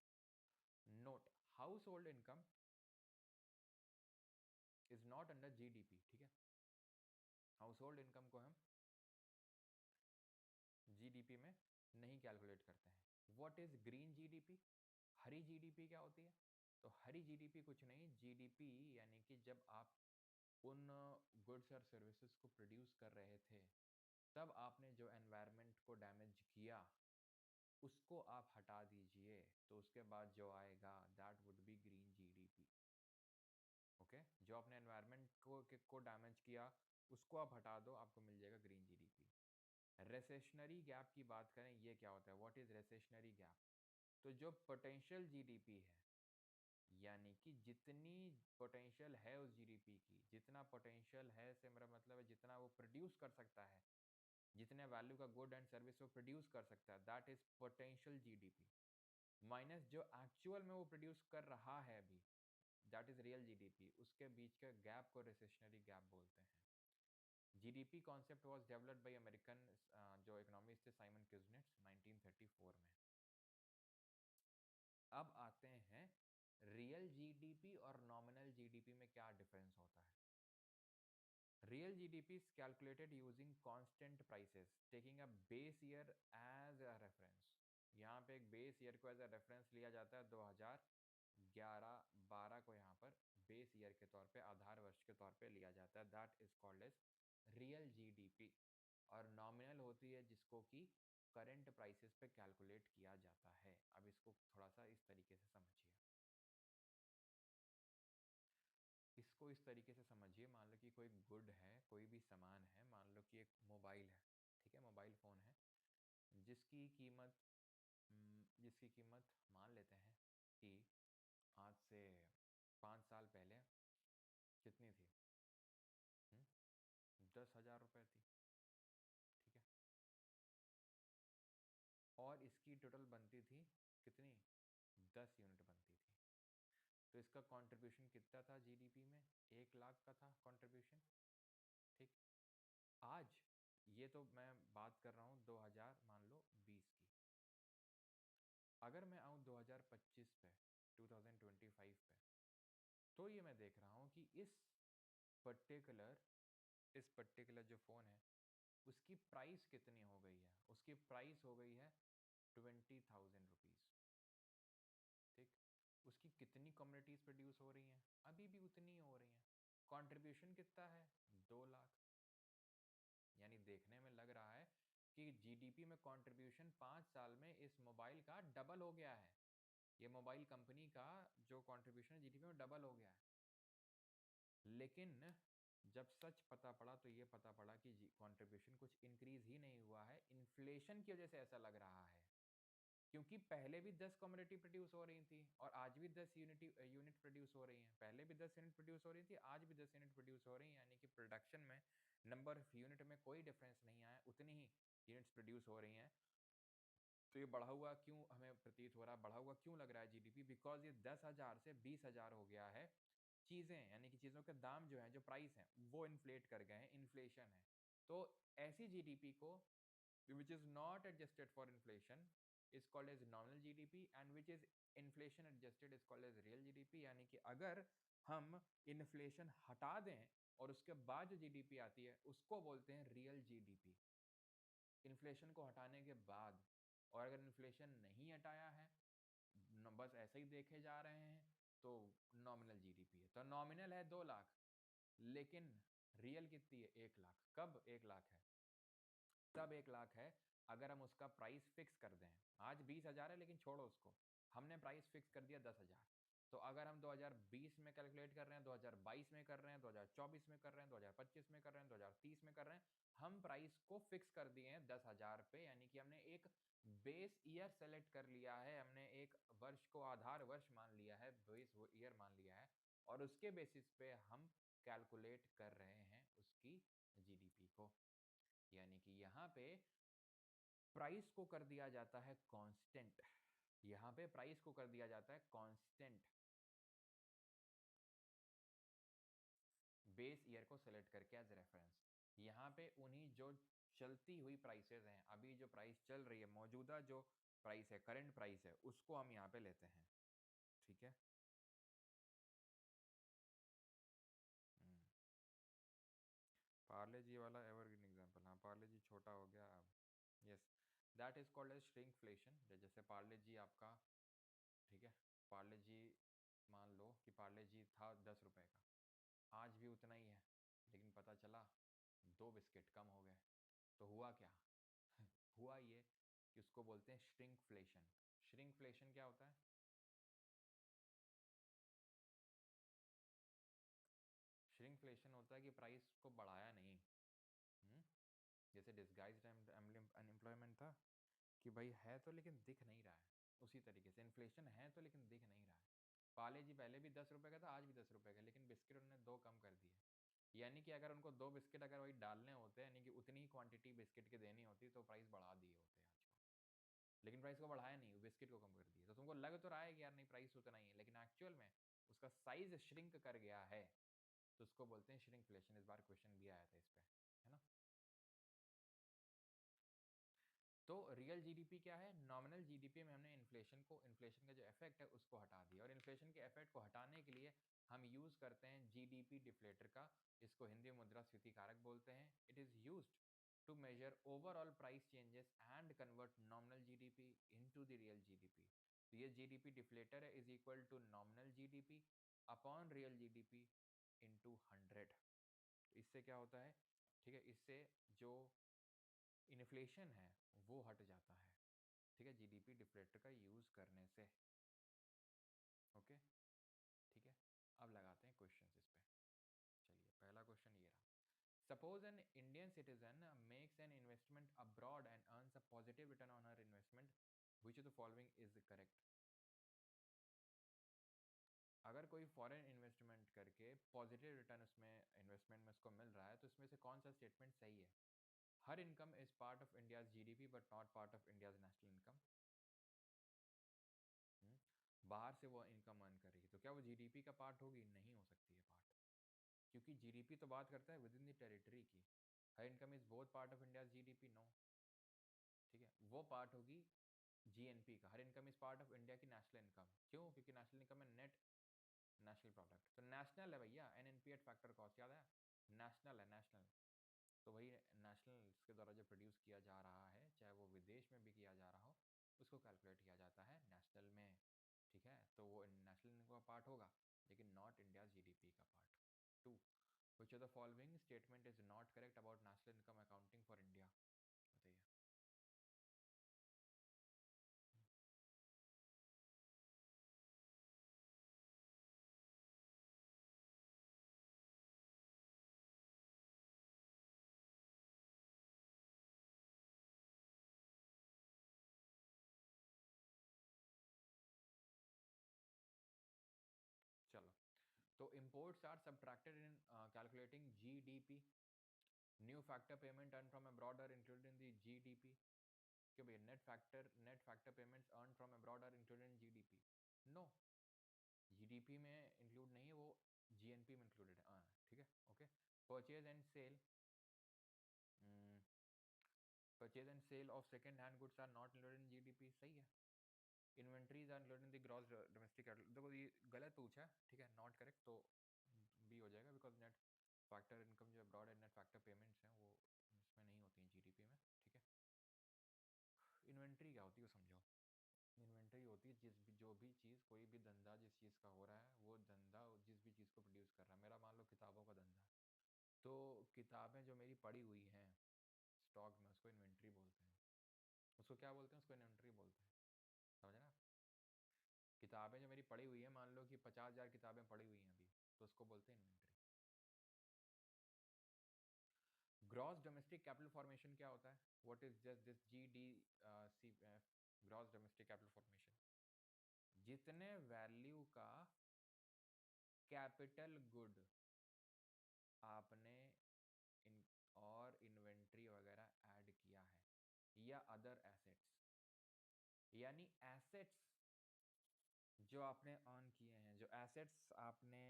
note, house hold income is not under GDP, ठीक है। हाउस होल्ड इनकम को हम जीडीपी में नहीं कैलकुलेट करते हैं। What is green GDP, Hari GDP क्या होती है? तो हरी जीडीपी कुछ नहीं, जीडीपी यानी कि जब आप उन गुड्स और सर्विसेज को प्रोड्यूस कर रहे थे तब आपने जो एनवायरनमेंट को डैमेज किया उसको आप हटा दीजिए, तो उसके बाद जो आएगा that would be green GDP. Okay, जो आपने एनवायरनमेंट को डैमेज किया उसको आप हटा दो, आपको मिल जाएगा ग्रीन जीडीपी। रेसेशनरी गैप की बात करें, ये क्या होता है, व्हाट इज रेसेशनरी गैप? तो जो पोटेंशियल जीडीपी है, यानी कि जितनी पोटेंशियल है उस जीडीपी की, जितना पोटेंशियल है से मेरा मतलब है जितना वो प्रोड्यूस कर सकता है, जितने वैल्यू का गुड एंड सर्विस वो प्रोड्यूस कर सकता है, that is potential GDP, minus जो एक्चुअल में वो प्रोड्यूस कर रहा है अभी, दैट इज रियल जीडीपी। उसके बीच के गैप को रेसेशनरी गैप बोलते हैं। GDP concept was developed by American जो इकोनॉमिस्ट थे साइमन किजनेट 1934 में। अब आते हैं रियल जीडीपी और नॉमिनल जीडीपी में क्या डिफरेंस होता है। Real GDP is calculated using constant prices taking a base year as a reference। यहाँ पे एक बेस ईयर को एज अ रेफरेंस लिया जाता है, 2011-12 को यहाँ पर बेस ईयर के तौर पे, आधार वर्ष के तौर पे लिया जाता है, that is called as real GDP. और नॉमिनल होती है जिसको कि करंट प्राइसेस पे कैलकुलेट किया जाता है। अब इसको थोड़ा सा इस तरीके से समझिए, इसको इस तरीके से समझिए, मान लो कि कोई गुड है, कोई भी सामान है, मान लो कि एक मोबाइल है, ठीक है, मोबाइल फ़ोन है जिसकी कीमत मान लेते हैं कि आज से 5 साल पहले कितनी थी, 10,000 रुपये थी, ठीक है। और इसकी टोटल बनती थी कितनी, 10 यूनिट बनती थी। तो इसका कंट्रीब्यूशन कितना था जीडीपी में, 1 लाख का था कंट्रीब्यूशन, ठीक। आज ये तो मैं बात कर रहा हूँ 2000 मान लो 20 की। अगर मैं आऊँ 2025 पे, 2025 पे, तो ये मैं देख रहा हूँ कि पर्टिकुलर इस पर्टिकुलर जो फ़ोन है उसकी प्राइस कितनी हो गई है, उसकी प्राइस हो गई है 20,000 रुपीज़, ठीक। उसकी कितनी कम्युनिटीज़ प्रोड्यूस हो रही हैं, अभी भी उतनी ही हो रही हैं। कंट्रीब्यूशन कितना है, 2 लाख। यानी देखने में लग रहा है कि जीडीपी में कंट्रीब्यूशन 5 साल में इस मोबाइल का डबल हो गया है। ये मोबाइल कंपनी का जो कंट्रीब्यूशन है जीडीपी में डबल हो गया है। लेकिन जब सच पता पड़ा तो ये पता पड़ा कि कंट्रीब्यूशन कुछ इंक्रीज ही नहीं हुआ है, इन्फ्लेशन की वजह से ऐसा लग रहा है। क्योंकि पहले भी 10 कमोडिटी प्रोड्यूस हो रही थी और आज भी 10 यूनिट प्रोड्यूस हो रही हैं। पहले भी 10 यूनिट प्रोड्यूस हो रही थी, आज भी 10 यूनिट प्रोड्यूस हो रही हैं, यानी कि प्रोडक्शन में नंबर ऑफ यूनिट में कोई डिफरेंस नहीं आया, उतनी ही यूनिट्स प्रोड्यूस हो रही हैं। तो ये बढ़ा हुआ क्यों हमें प्रतीत हो रहा है, बढ़ा हुआ क्यों लग रहा है जीडीपी, बिकॉज ये 10,000 से 20,000 हो गया है। चीज़ें यानी कि चीज़ों के दाम जो हैं, जो प्राइस हैं, वो इन्फ्लेट कर गए हैं, इन्फ्लेशन है। तो ऐसी जीडीपी को which is not adjusted for inflation is called as nominal GDP and which is inflation adjusted is called as real GDP। यानी कि अगर हम इन्फ्लेशन हटा दें और उसके बाद जो जीडीपी आती है उसको बोलते हैं रियल जीडीपी, इन्फ्लेशन को हटाने के बाद। और अगर इन्फ्लेशन नहीं हटाया है, बस ऐसे ही देखे जा रहे हैं, तो नॉमिनल जीडीपी है। तो नॉमिनल है 2 लाख, लेकिन रियल कितनी है, 1 लाख। कब 1 लाख है, तब 1 लाख है अगर हम उसका प्राइस फिक्स कर दें। आज 20,000 है लेकिन छोड़ो उसको, हमने प्राइस फिक्स कर दिया 10,000। तो अगर हम 2020 में कैलकुलेट कर रहे हैं, 2022 में कर रहे हैं, 2024 में कर रहे हैं, 2025 में कर रहे हैं, 2030 में कर रहे हैं, हम प्राइस को फिक्स कर दिए हैं 10,000 पे। यानी कि हमने एक बेस ईयर सेलेक्ट कर लिया है, हमने एक वर्ष को आधार वर्ष मान लिया है, बेस ईयर मान लिया है, और उसके बेसिस पे हम कैलकुलेट कर रहे हैं उसकी जीडीपी को। यानी कि यहाँ पे प्राइस को कर दिया जाता है कांस्टेंट, यहाँ पे प्राइस को कर दिया जाता है कांस्टेंट, बेस ईयर को सेलेक्ट करके एज रेफरेंस। यहाँ पे उन्हीं जो चलती हुई प्राइसेस हैं, अभी जो प्राइस चल रही है, मौजूदा जो प्राइस है, करंट प्राइस है, उसको हम यहाँ पे लेते हैं, ठीक है। पार्ले जी वाला एवरग्रीन एग्जांपल, हाँ पार्ले जी छोटा हो गया अब, yes that is called as shrinkflation. जैसे पार्ले जी आपका, ठीक है, पार्ले जी मान लो कि पार्ले जी था 10 रुपए का, आज भी उतना ही है, लेकिन पता चला 2 बिस्किट कम हो गए, तो हुआ क्या? हुआ ये कि उसको बोलते हैं श्रिंकफ्लेशन। श्रिंकफ्लेशन क्या होता है? श्रिंकफ्लेशन होता है कि प्राइस को बढ़ाया नहीं। जैसे डिस्गाइज्ड अनएम्प्लॉयमेंट था कि भाई है तो लेकिन दिख नहीं रहा है, उसी तरीके से इन्फ्लेशन है तो लेकिन दिख नहीं रहा है। पाले जी पहले भी 10 रुपए का था, आज भी 10 रुपए का, लेकिन बिस्किट उन्होंने 2 कम कर दिए। यानी कि अगर उनको 2 बिस्किट अगर वही डालने होते, यानी कि उतनी ही क्वांटिटी बिस्किट की देनी होती, तो प्राइस बढ़ा दिए होते आज को, लेकिन प्राइस को बढ़ाया नहीं, बिस्किट को कम कर दिया। तो तुमको लग तो रहा है कि यार नहीं प्राइस उतना ही है, लेकिन एक्चुअल में उसका साइज श्रिंक कर गया है, तो उसको बोलते हैं श्रिंकफ्लेशन। इस बार क्वेश्चन भी आया था इस पे, है ना। तो रियल जीडीपी क्या है? नॉमिनल जीडीपी में हमने इन्फ्लेशन को, इन्फ्लेशन का जो इफेक्ट है उसको हटा दिया, और इन्फ्लेशन के इफेक्ट को हटाने के लिए हम यूज करते हैं जीडीपी डिफ्लेटर का। इसको हिंदी में मुद्रास्फीति कारक बोलते हैं। It is used to measure overall price changes and convert nominal GDP into the real GDP. तो ये जीडीपी डिफ्लेटर है is equal to nominal GDP upon real GDP into 100। तो इससे क्या होता है, ठीक है, इससे जो इन्फ्लेशन है वो हट जाता है, ठीक है, जीडीपी डिफ्लेटर का यूज करने से। ओके, ठीक है। अब लगाते हैं क्वेश्चन इस पे। चलिए पहला क्वेश्चन ये रहा। Suppose an Indian citizen makes an investment abroad and earns a positive return on her investment, which of the following is correct? अगर कोई फॉरेन इन्वेस्टमेंट करके पॉजिटिव रिटर्न उसमें इन्वेस्टमेंट में उसको मिल रहा है, तो इसमें से कौन सा स्टेटमेंट सही है? हर income is part of India's GDP but not part of India's national income. बाहर से वो इनकम अर्न कर रही है, तो क्या वो जीडीपी का पार्ट होगी? नहीं हो सकती है पार्ट, क्योंकि जीडीपी तो बात करता है विद इन द टेरिटरी की। हर income is both part of India GDP, no. ठीक है, वो पार्ट होगी जीएनपी का। हर income is part of India की नेशनल इनकम, क्यों? क्योंकि नेशनल इनकम है नेट नेशनल प्रोडक्ट, तो नेशनल है भैया। एनएनपी एट फैक्टर कॉस्ट याद है, नेशनल है, नेशनल। तो वही नेशनल के द्वारा जो प्रोड्यूस किया जा रहा है, चाहे वो विदेश में भी किया जा रहा हो, उसको कैलकुलेट किया जाता है नेशनल में, ठीक है। तो वो नेशनल इनकम का पार्ट होगा, लेकिन नॉट इंडिया जीडीपी का part. 2, which of the following statement is not correct about national income accounting for India? बताइए। चलो, तो imports are subtracted in calculating GDP. New factor payment earned from abroad are included in the GDP. क्यों भैया? Net factor payments earn from abroad are included in GDP? No, GDP में include नहीं है वो, GNP में included है, ठीक है, okay. Purchase and sale, purchase and sale of second hand goods are not included in GDP, सही है। Inventories are included in the gross domestic product, देखो ये गलत पूछा है, ठीक है, नॉट करेक्ट, तो बी हो जाएगा, बिकॉज नेट फैक्टर इनकम जो अब्रॉड है, नेट फैक्टर पेमेंट्स हैं वो इसमें नहीं होती हैं जीडीपी में, ठीक है। इन्वेंट्री क्या होती है वो समझो। इन्वेंट्री होती है जिस भी, जो भी चीज़, कोई भी धंधा जिस चीज़ का हो रहा है, वो धंधा जिस भी चीज़ को प्रोड्यूस कर रहा है। मेरा मान लो किताबों का धंधा है, तो किताबें जो मेरी पड़ी हुई हैं स्टॉक में, उसको इन्वेंट्री बोलते हैं। उसको क्या बोलते हैं? उसको इन्वेंट्री बोलते हैं, समझ ना। किताबें जो मेरी पड़ी हुई है, मान लो कि 50,000 किताबें पड़ी हुई हैं अभी, तो उसको बोलते हैं inventory. Gross domestic capital formation क्या होता है? What is just this G D C F? Gross domestic capital formation, जितने वैल्यू का कैपिटल गुड आपने इन और इन्वेंट्री वगैरह अदर एसेट्स, यानी एसेट्स जो आपने अर्न किए हैं, जो एसेट्स आपने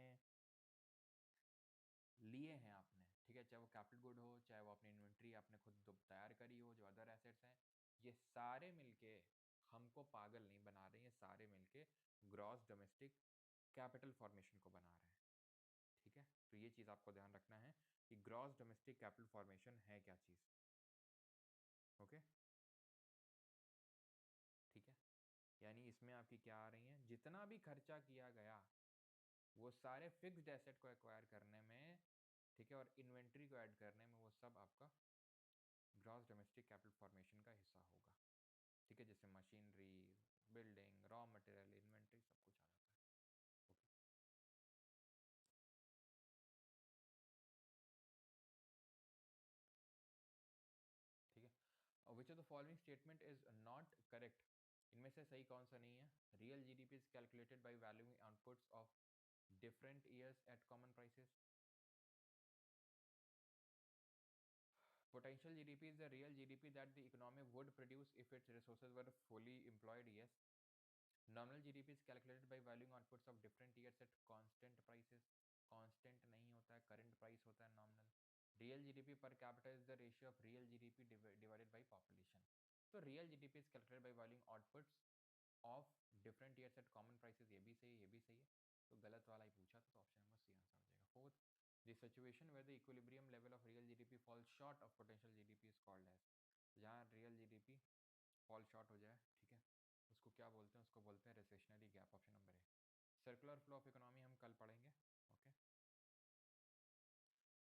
लिए हैं आपने, ठीक है, चाहे वो कैपिटल गुड हो, चाहे वो अपनी इन्वेंट्री आपने खुद तैयार करी हो, जो अदर एसेट्स हैं, ये सारे मिलके हमको पागल नहीं बना रहे हैं, ये सारे मिलके ग्रॉस डोमेस्टिक कैपिटल फॉर्मेशन को बना रहे हैं। ठीक है, तो ये चीज़ आपको ध्यान रखना है कि ग्रॉस डोमेस्टिक कैपिटल फॉर्मेशन है क्या चीज़। ओके, ठीक है, यानी इसमें आपकी क्या आ रही हैं, जितना भी खर्चा किया गया वो सारे फिक्स्ड एसेट को एक्वायर करने में, ठीक है, और इन्वेंट्री को ऐड करने में, वो सब आपका ग्रॉस डोमेस्टिक कैपिटल फॉर्मेशन का हिस्सा होगा। ठीक है, जैसे machinery, building, raw material, inventory, सब कुछ आ जाता है। ओके, ठीक है, विच of the following statement is not correct, इनमें से सही कौन सा नहीं है। Real GDP is calculated by valuing outputs of different years at common prices. Potential GDP is the real GDP that the economy would produce if its resources were fully employed. Yes. Nominal GDP is calculated by valuing outputs of different years at constant prices. Constant नहीं होता है, current price होता है nominal. Real GDP per capita is the ratio of real GDP divided by population. तो real GDP is calculated by valuing outputs of different years at common prices. ये भी सही है, ये भी सही है, तो गलत वाला ही पूछा था, तो ऑप्शन नंबर सी आंसर हो जाएगा। Fourth, the situation where the equilibrium level of real GDP falls short of potential GDP is called as, जहाँ real GDP fall short हो जाए, ठीक है, उसको क्या बोलते हैं, उसको बोलते हैं recessionary gap, option number A. Circular flow of economy हम कल पढ़ेंगे। Okay,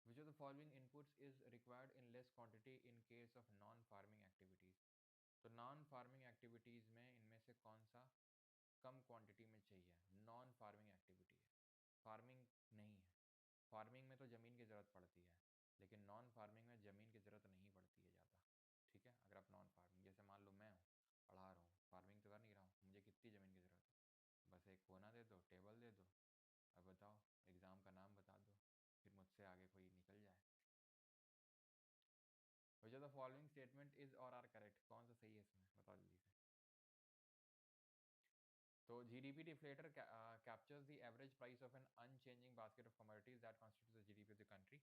which of the following inputs is required in less quantity in case of non farming activities, तो नॉन फार्मिंग एक्टिविटीज़ में इनमें से कौन सा कम क्वांटिटी में चाहिए। नॉन फार्मिंग एक्टिविटी है, फार्मिंग नहीं है। फार्मिंग में तो ज़मीन की ज़रूरत पड़ती है, लेकिन नॉन फार्मिंग में ज़मीन की ज़रूरत नहीं पड़ती है ज़्यादा। ठीक है, अगर आप नॉन फार्मिंग, जैसे मान लो मैं हूँ, पढ़ा रहा हूँ, फार्मिंग तो कर नहीं रहा हूँ, मुझे कितनी ज़मीन की ज़रूरत है, बस एक कोना दे दो, टेबल दे दो, अब बताओ एग्ज़ाम का नाम बता दो, फिर मुझसे आगे कोई निकल जाए। विच of the following statement is और आर करेक्ट, कौन सा सही है इसमें, बताओ जल्दी से। तो GDP deflator captures the average price of an unchanging basket of commodities that constitutes the GDP of the country,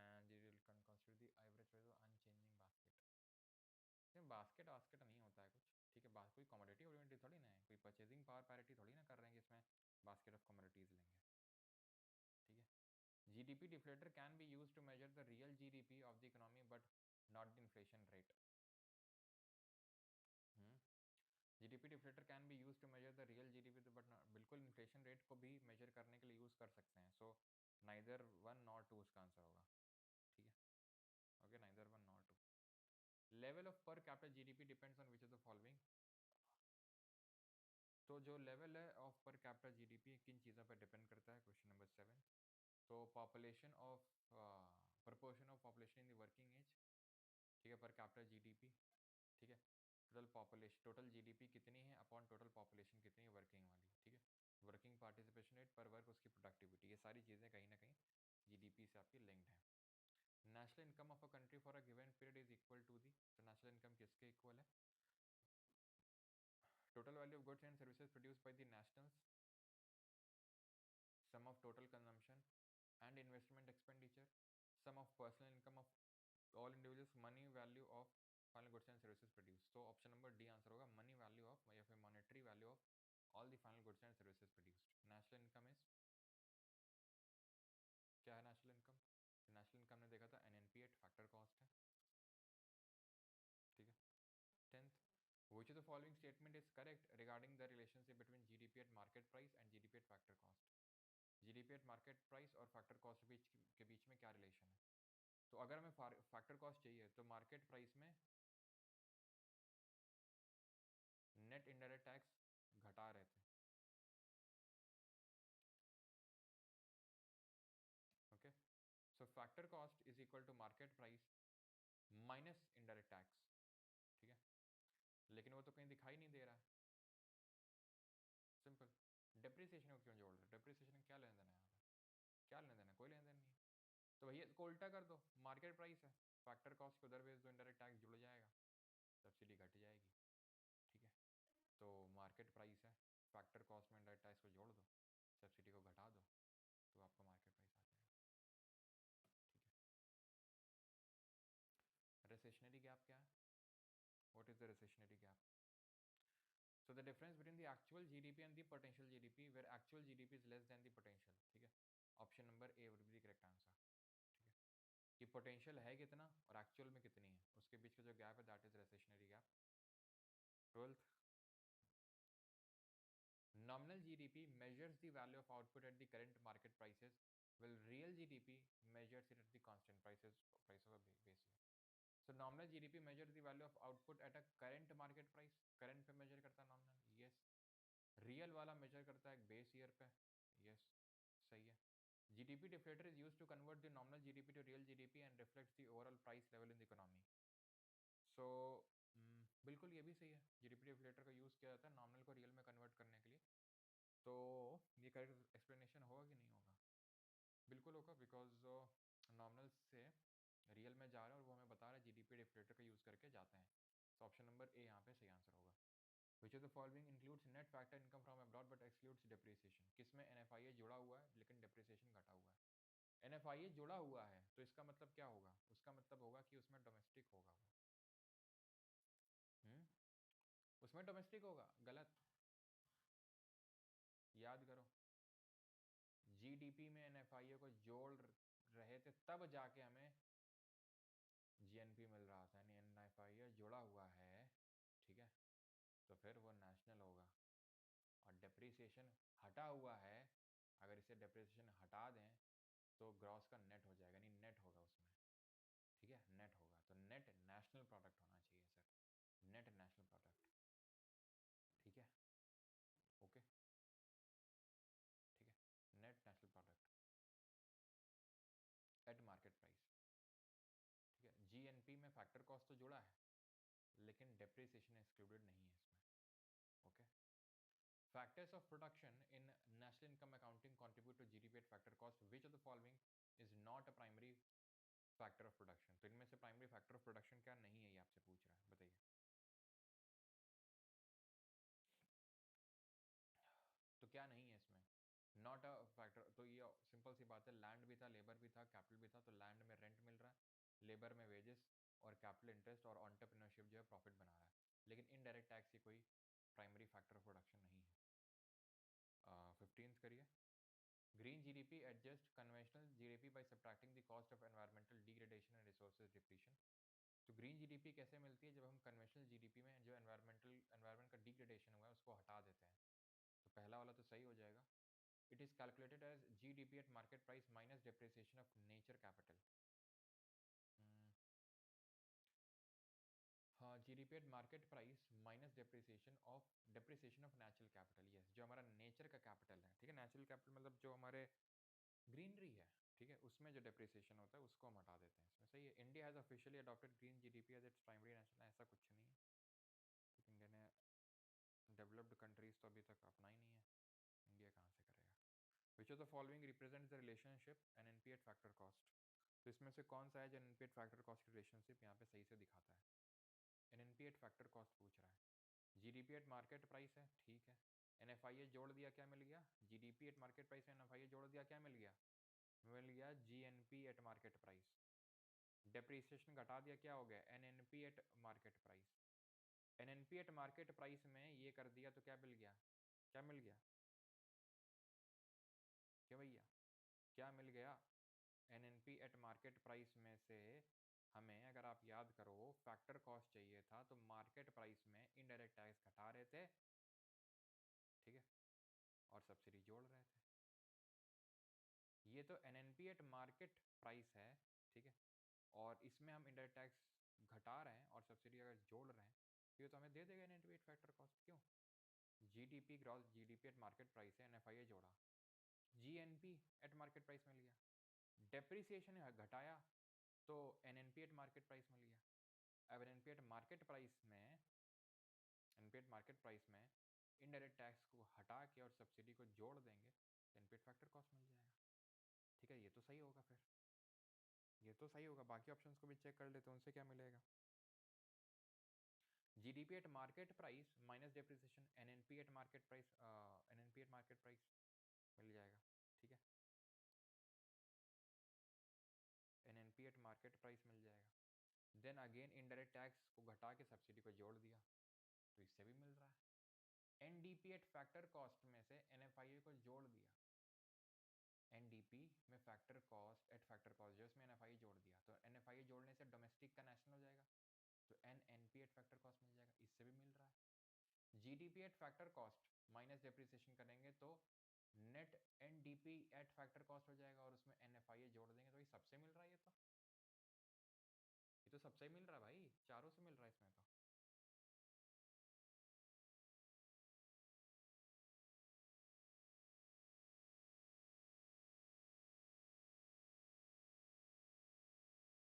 and it will constitute the average price of unchanging basket। Basket वास्केट नहीं होता है कुछ, ठीक है, कोई कमोडिटी ओरिएंटेड थोड़ी ना है, कोई परचेजिंग पावर पैरिटी थोड़ी ना कर रहे हैं कि इसमें बास्केट ऑफ कमोडिटीज लेंगे। ठीक है, GDP deflator can be used to measure the real GDP of the economy but not the inflation rate। GDP deflator can be used to measure the real GDP but not, बिल्कुल inflation rate को भी major करने के लिए use कर सकते हैं। So neither one not two उसका आंसर होगा। ठीक है, okay, neither one not two. Level of per capita GDP depends on which of the following, तो जो लेवल है ऑफ पर कैपिटल जीडीपी किन चीज़ों पर डिपेंड करता है, क्वेश्चन नंबर 7। तो population of proportion of population in the working age, ठीक है, पर कैपिटल जीडीपी, ठीक है, टोटल पॉपुलेशन, टोटल जीडीपी कितनी है अपॉन टोटल पॉपुलेशन कितनी है वर्किंग वाली, ठीक है, वर्किंग पार्टिसिपेशन रेट पर वर्क, उसकी प्रोडक्टिविटी, ये सारी चीज़ें कहीं ना कहीं जीडीपी से आपकी लिंक्ड है। National income of a country for a given period is equal to the, तो नेशनल इनकम किसके इक्वल है, total value of goods and services produced by the nationals, sum of total consumption and investment expenditure, sum of personal income of all individuals, money value of final goods and services produce. तो option number D answer होगा, money value of या फिर monetary value of all the final goods and services produced. National income is, क्या है national income, national income ने देखा था NNP eight factor cost है। ठीक है, 10th, which of the following statement is correct regarding the relationship between GDP at market price and GDP at factor cost। GDP at market price और factor cost के बीच में क्या relation है, तो अगर हमें फैक्टर कॉस्ट चाहिए तो मार्केट प्राइस में नेट इनडायरेक्ट टैक्स घटा रहे थे। Okay, so factor cost is equal to market price minus indirect tax. ठीक है, लेकिन वो तो कहीं दिखाई नहीं दे रहा है। सिंपल, डेप्रिसिएशन को क्यों जोड़ रहे हो, डेप्रिसिएशन क्या लेना देना है यहाँ पे, क्या लेना देना, कोई लेना देना नहीं है। तो भैया इसको उल्टा कर दो, मार्केट प्राइस है, फैक्टर कॉस्ट को उधर भेज दो, इनडायरेक्ट टैक्स जुड़ जाएगा। सब्सिडी घट जाएगी। ठीक है, तो मार्केट प्राइस है, फैक्टर कॉस्ट में इंडायरेक्ट टैक्स को जोड़ दो, सब्सिडी को घटा दो, तो आपको मार्केट प्राइस आ जाएगा। ठीक है, रेसेशनरी गैप क्या है? What is the recessionary gap? So the difference between the actual GDP and the potential GDP, where actual GDP is less than the potential. ठीक है, option number A would be the correct answer. ठीक है, कि potential है कितना और actual में कितनी है, उसके बीच का जो गैप है that is recessionary gap. 12th, nominal GDP measures the value of output at the current market prices, while real GDP measures it at the constant price of a base year. So nominal GDP measures the value of output at a current market price, current पे measure करता है nominal, yes. Real वाला measure करता है base year पे, yes सही है। GDP deflator is used to convert the nominal GDP to real GDP and reflects the overall price level in the economy. So बिल्कुल ये भी सही है, जीडीपी डिफ्लेटर का यूज़ किया जाता है नॉमिनल को रियल में कन्वर्ट करने के लिए। तो ये करेक्ट एक्सप्लेनेशन होगा कि नहीं होगा? बिल्कुल होगा, बिकॉज नॉमिनल से रियल में जा रहा है और वो हमें बता रहा है जीडीपी डिफ्लेटर का यूज़ करके जाते हैं। तो ऑप्शन नंबर ए यहाँ पे सही आंसर होगा। Which of the following includes net factor income from abroad but excludes depreciation? किसमें NFIA जुड़ा हुआ है लेकिन depreciation घटा हुआ है? NFIA जुड़ा हुआ है तो इसका मतलब क्या होगा? उसका मतलब होगा कि उसमें डोमेस्टिक होगा वो। उसमें डोमेस्टिक होगा, गलत। याद करो, जीडीपी में NFIA को जोड़ रहे थे तब जाके हमें जीएनपी मिल रहा था, यानी NFIA जुड़ा हुआ है, ठीक है, तो फिर वो नेशनल होगा। और डेप्रिसिएशन हटा हुआ है, अगर इसे डेप्रिसिएशन हटा दें तो ग्रॉस का नेट हो जाएगा, नहीं नेट होगा उसमें। ठीक है, नेट होगा, तो नेट नेशनल प्रोडक्ट होना चाहिए सर, नेट नेशनल प्रोडक्ट। ठीक है, ओके, ठीक है, net national product at market price. ठीक है, जीएनपी में फैक्टर कॉस्ट तो जुड़ा है लेकिन डेप्रिसिएशन एक्सक्लूडेड नहीं है इसमें। Okay, factors of production in national income accounting contribute to GDP at factor cost, which of the following is not a primary factor of production? तो इनमें से प्राइमरी फैक्टर ऑफ प्रोडक्शन क्या नहीं है, ये आपसे पूछ रहा है, बताइए। तो क्या नहीं है इसमें? नॉट अ फैक्टर, तो ये सिंपल सी बात है, लैंड भी था, लेबर भी था, कैपिटल भी था। तो लैंड में रेंट मिल रहा है, लेबर में वेजेस, और कैपिटल इंटरेस्ट और ऑन्टरप्रेन्योरशिप जो है प्रॉफिट बना रहा है। लेकिन इनडायरेक्ट टैक्स की कोई प्राइमरी फैक्टर ऑफ प्रोडक्शन नहीं है। 15th करिए। Green GDP adjust conventional GDP by subtracting the cost of environmental degradation and resources depletion. तो ग्रीन जीडीपी कैसे मिलती है? जब हम कन्वेंशनल जीडीपी में जो एनवायरमेंट का डिग्रेडेशन हुआ है उसको हटा देते हैं। तो पहला वाला तो सही हो जाएगा। It is calculated as GDP at market price minus depreciation of nature capital. हाँ, GDP at market price minus depreciation of natural capital. Yes, जो हमारा नेचर का कैपिटल है, ठीक है, नेचुरल कैपिटल मतलब जो हमारे ग्रीनरी है, ठीक है, उसमें जो डेप्रिसिएशन होता है उसको हम हटा देते हैं इसमें। सही है, India has officially adopted green GDP as its primary national, ऐसा कुछ नहीं है। इंडिया ने डेवलप्ड कंट्रीज तो अभी तक अपना ही नहीं है, इंडिया कहाँ से करेगा? Which of the following represents the relationship NNP at factor cost? तो इसमें से कौन सा है जो NNP at factor cost की रिलेशनशिप यहाँ पे सही से दिखाता है? NNP at factor cost पूछ रहा है, GDP at market price है, ठीक है, NFIA जोड़ दिया, क्या मिल गया? GDP at market price में NFIA जोड़ दिया, क्या मिल गया? मिल गया GNP at market price। Depreciation घटा दिया, क्या हो गया? NNP at market price। NNP at market price में ये कर दिया तो क्या मिल गया? क्या मिल गया? क्या भैया, क्या मिल गया? NNP एट मार्केट प्राइस में से हमें, अगर आप याद करो, फैक्टर कॉस्ट चाहिए था, तो मार्केट प्राइस में इनडायरेक्ट टैक्स घटा रहे थे, ठीक है, और सब्सिडी जोड़ रहे थे। ये तो NNP एट मार्केट प्राइस है, ठीक है, और इसमें हम इनडायरेक्ट टैक्स घटा रहे हैं और सब्सिडी अगर जोड़ रहे हैं तो ये तो हमें दे देगा NNP एट फैक्टर कॉस्ट। क्यों? GDP gross GDP at market price है, NFIA जोड़ा, GNP एट मार्केट प्राइस मिल गया, डेप्रिसिएशन घटाया तो NNP एट मार्केट प्राइस मिल गया। अब NNP एट मार्केट प्राइस में, NNP एट मार्केट प्राइस में इनडायरेक्ट टैक्स को हटा के और सब्सिडी को जोड़ देंगे तो NNP एट फैक्टर कॉस्ट मिल जाएगा। ठीक है, ये तो सही होगा, फिर ये तो सही होगा। बाकी ऑप्शंस को भी चेक कर लेते हैं, उनसे क्या मिलेगा। GDP at market price minus depreciation, NNP at market price, NNP at market price मिल जाएगा, ठीक है, एनएनपी एट मार्केट प्राइस मिल जाएगा। देन अगेन इनडायरेक्ट टैक्स को घटा के सब्सिडी को जोड़ दिया, तो इससे भी मिल रहा है। एनडीपी एट फैक्टर कॉस्ट में से एनएफआईए को जोड़ दिया, एनडीपी में factor cost at factor cost जो इसमें एनएफआई जोड़ दिया, तो एनएफआई जोड़ने से डोमेस्टिक का नेशनल हो जाएगा, तो एनएनपी एट फैक्टर कॉस्ट मिल जाएगा, इससे भी मिल रहा है। GDP at factor cost minus depreciation करेंगे तो net NDP at factor cost हो जाएगा, और उसमें एनएफआई जोड़ देंगे, तो ये सबसे मिल रहा है, ये तो सबसे मिल रहा है भाई, चारों से मिल रहा है इसमें तो।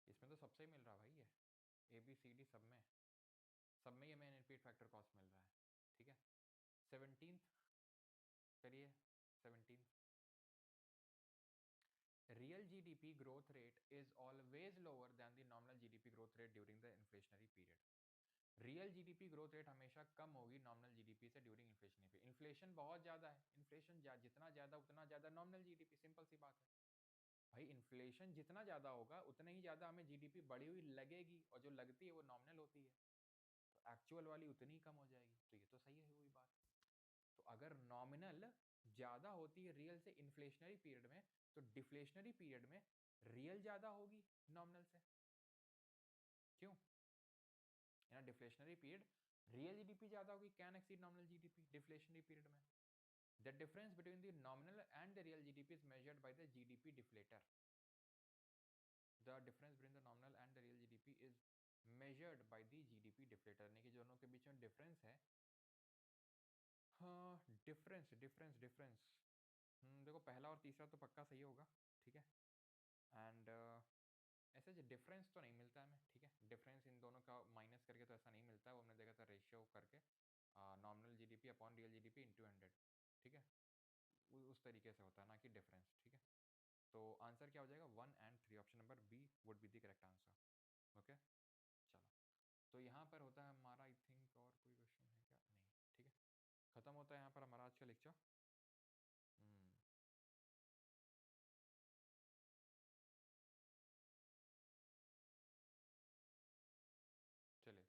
इसमें तो सबसे ही मिल रहा है भाई, ये ए बी सी डी सब में ये में एनपी फैक्टर कॉस्ट मिल रहा है, ठीक है। 17th करिए, 17th, real GDP growth rate is always lower than the nominal GDP growth rate during the inflationary period. Real GDP growth rate हमेशा कम होगी नॉमिनल जीडीपी से ड्यूरिंग इन्फ्लेशन पे। इन्फ्लेशन बहुत ज़्यादा है, इन्फ्लेशन जितना ज़्यादा उतना ज़्यादा नॉमिनल जीडीपी, सिंपल सी बात है भाई। इन्फ्लेशन जितना ज़्यादा होगा उतने ही ज़्यादा हमें जीडीपी बढ़ी हुई लगेगी, और जो लगती है वो नॉमिनल होती है, तो एक्चुअल वाली उतनी ही कम हो जाएगी, तो ये तो सही है हुई बात। तो अगर नॉमिनल ज़्यादा होती है रियल से इन्फ्लेशनरी पीरियड में, तो डिफ्लेशनरी पीरियड में रियल ज़्यादा होगी नॉमिनल से, क्यों? यानी डिफ्लेशनरी पीरियड रियल जीडीपी ज़्यादा होगी, can exceed nominal GDP deflationary period में। The difference between the nominal and the real GDP is measured by the GDP deflator. The difference between the nominal and the real GDP is measured by the GDP deflator, यानी कि दोनों के बीच में difference है। हाँ, difference difference difference देखो पहला और तीसरा तो पक्का सही होगा, ठीक है। एंड ऐसे जो डिफरेंस तो नहीं मिलता है हमें, ठीक है, डिफरेंस इन दोनों का माइनस करके तो ऐसा नहीं मिलता है, वो हमने देखा था रेशियो करके, nominal GDP upon real GDP into 100, ठीक है, उस तरीके से होता है, ना कि डिफरेंस, ठीक है। तो आंसर क्या हो जाएगा, 1 and 3, option number B would be the correct answer, okay. चलो, तो यहाँ पर होता है हमारा, आई थिंक और कोई क्वेश्चन है क्या, नहीं, ठीक है, खत्म होता है यहाँ पर हमारा आज का लेक्चर। चलिए,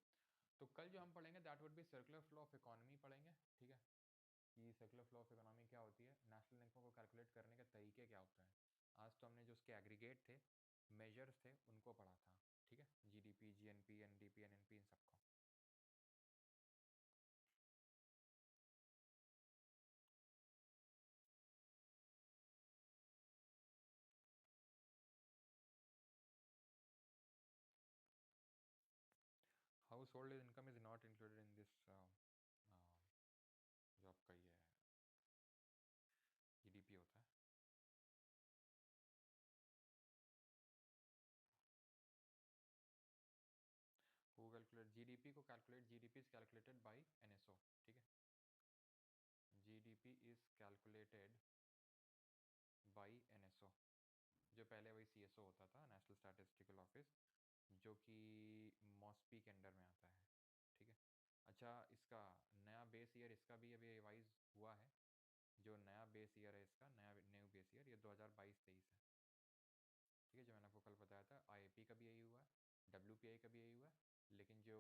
तो कल जो हम पढ़ेंगे that would be circular flow of economy पढ़ेंगे, ठीक है, कि सर्कुलर फ्लो ऑफ इकोनॉमी क्या होती है, नेशनल इनकम को कैलकुलेट करने के तरीके क्या होते हैं। आज तो हमने जो उसके एग्रीगेट थे, मेजर्स थे, उनको पढ़ा था, ठीक है, जीडीपी, जीएनपी, एनडीपी, एनएनपी, इन सबको। House hold income is not included in this, जो आपका ये जीडीपी होता है। हु कैलकुलेट जीडीपी को, calculate GDP is calculated by NSO, ठीक है, GDP is calculated by NSO, जो पहले वही सीएसओ होता था, नेशनल स्टैटिस्टिकल ऑफिस, जो कि मॉस्पी के अंडर में आता है, ठीक है। अच्छा, इसका नया बेस ईयर इसका भी अभी रिवाइज हुआ है, जो नया बेस ईयर है इसका, नया न्यू बेस ईयर, ये 2022-23 है, ठीक है, जो मैंने आपको कल बताया था। आईएपी का भी यही हुआ है, डब्ल्यूपीआई का भी यही हुआ है, लेकिन जो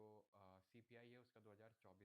सीपीआई है उसका 2024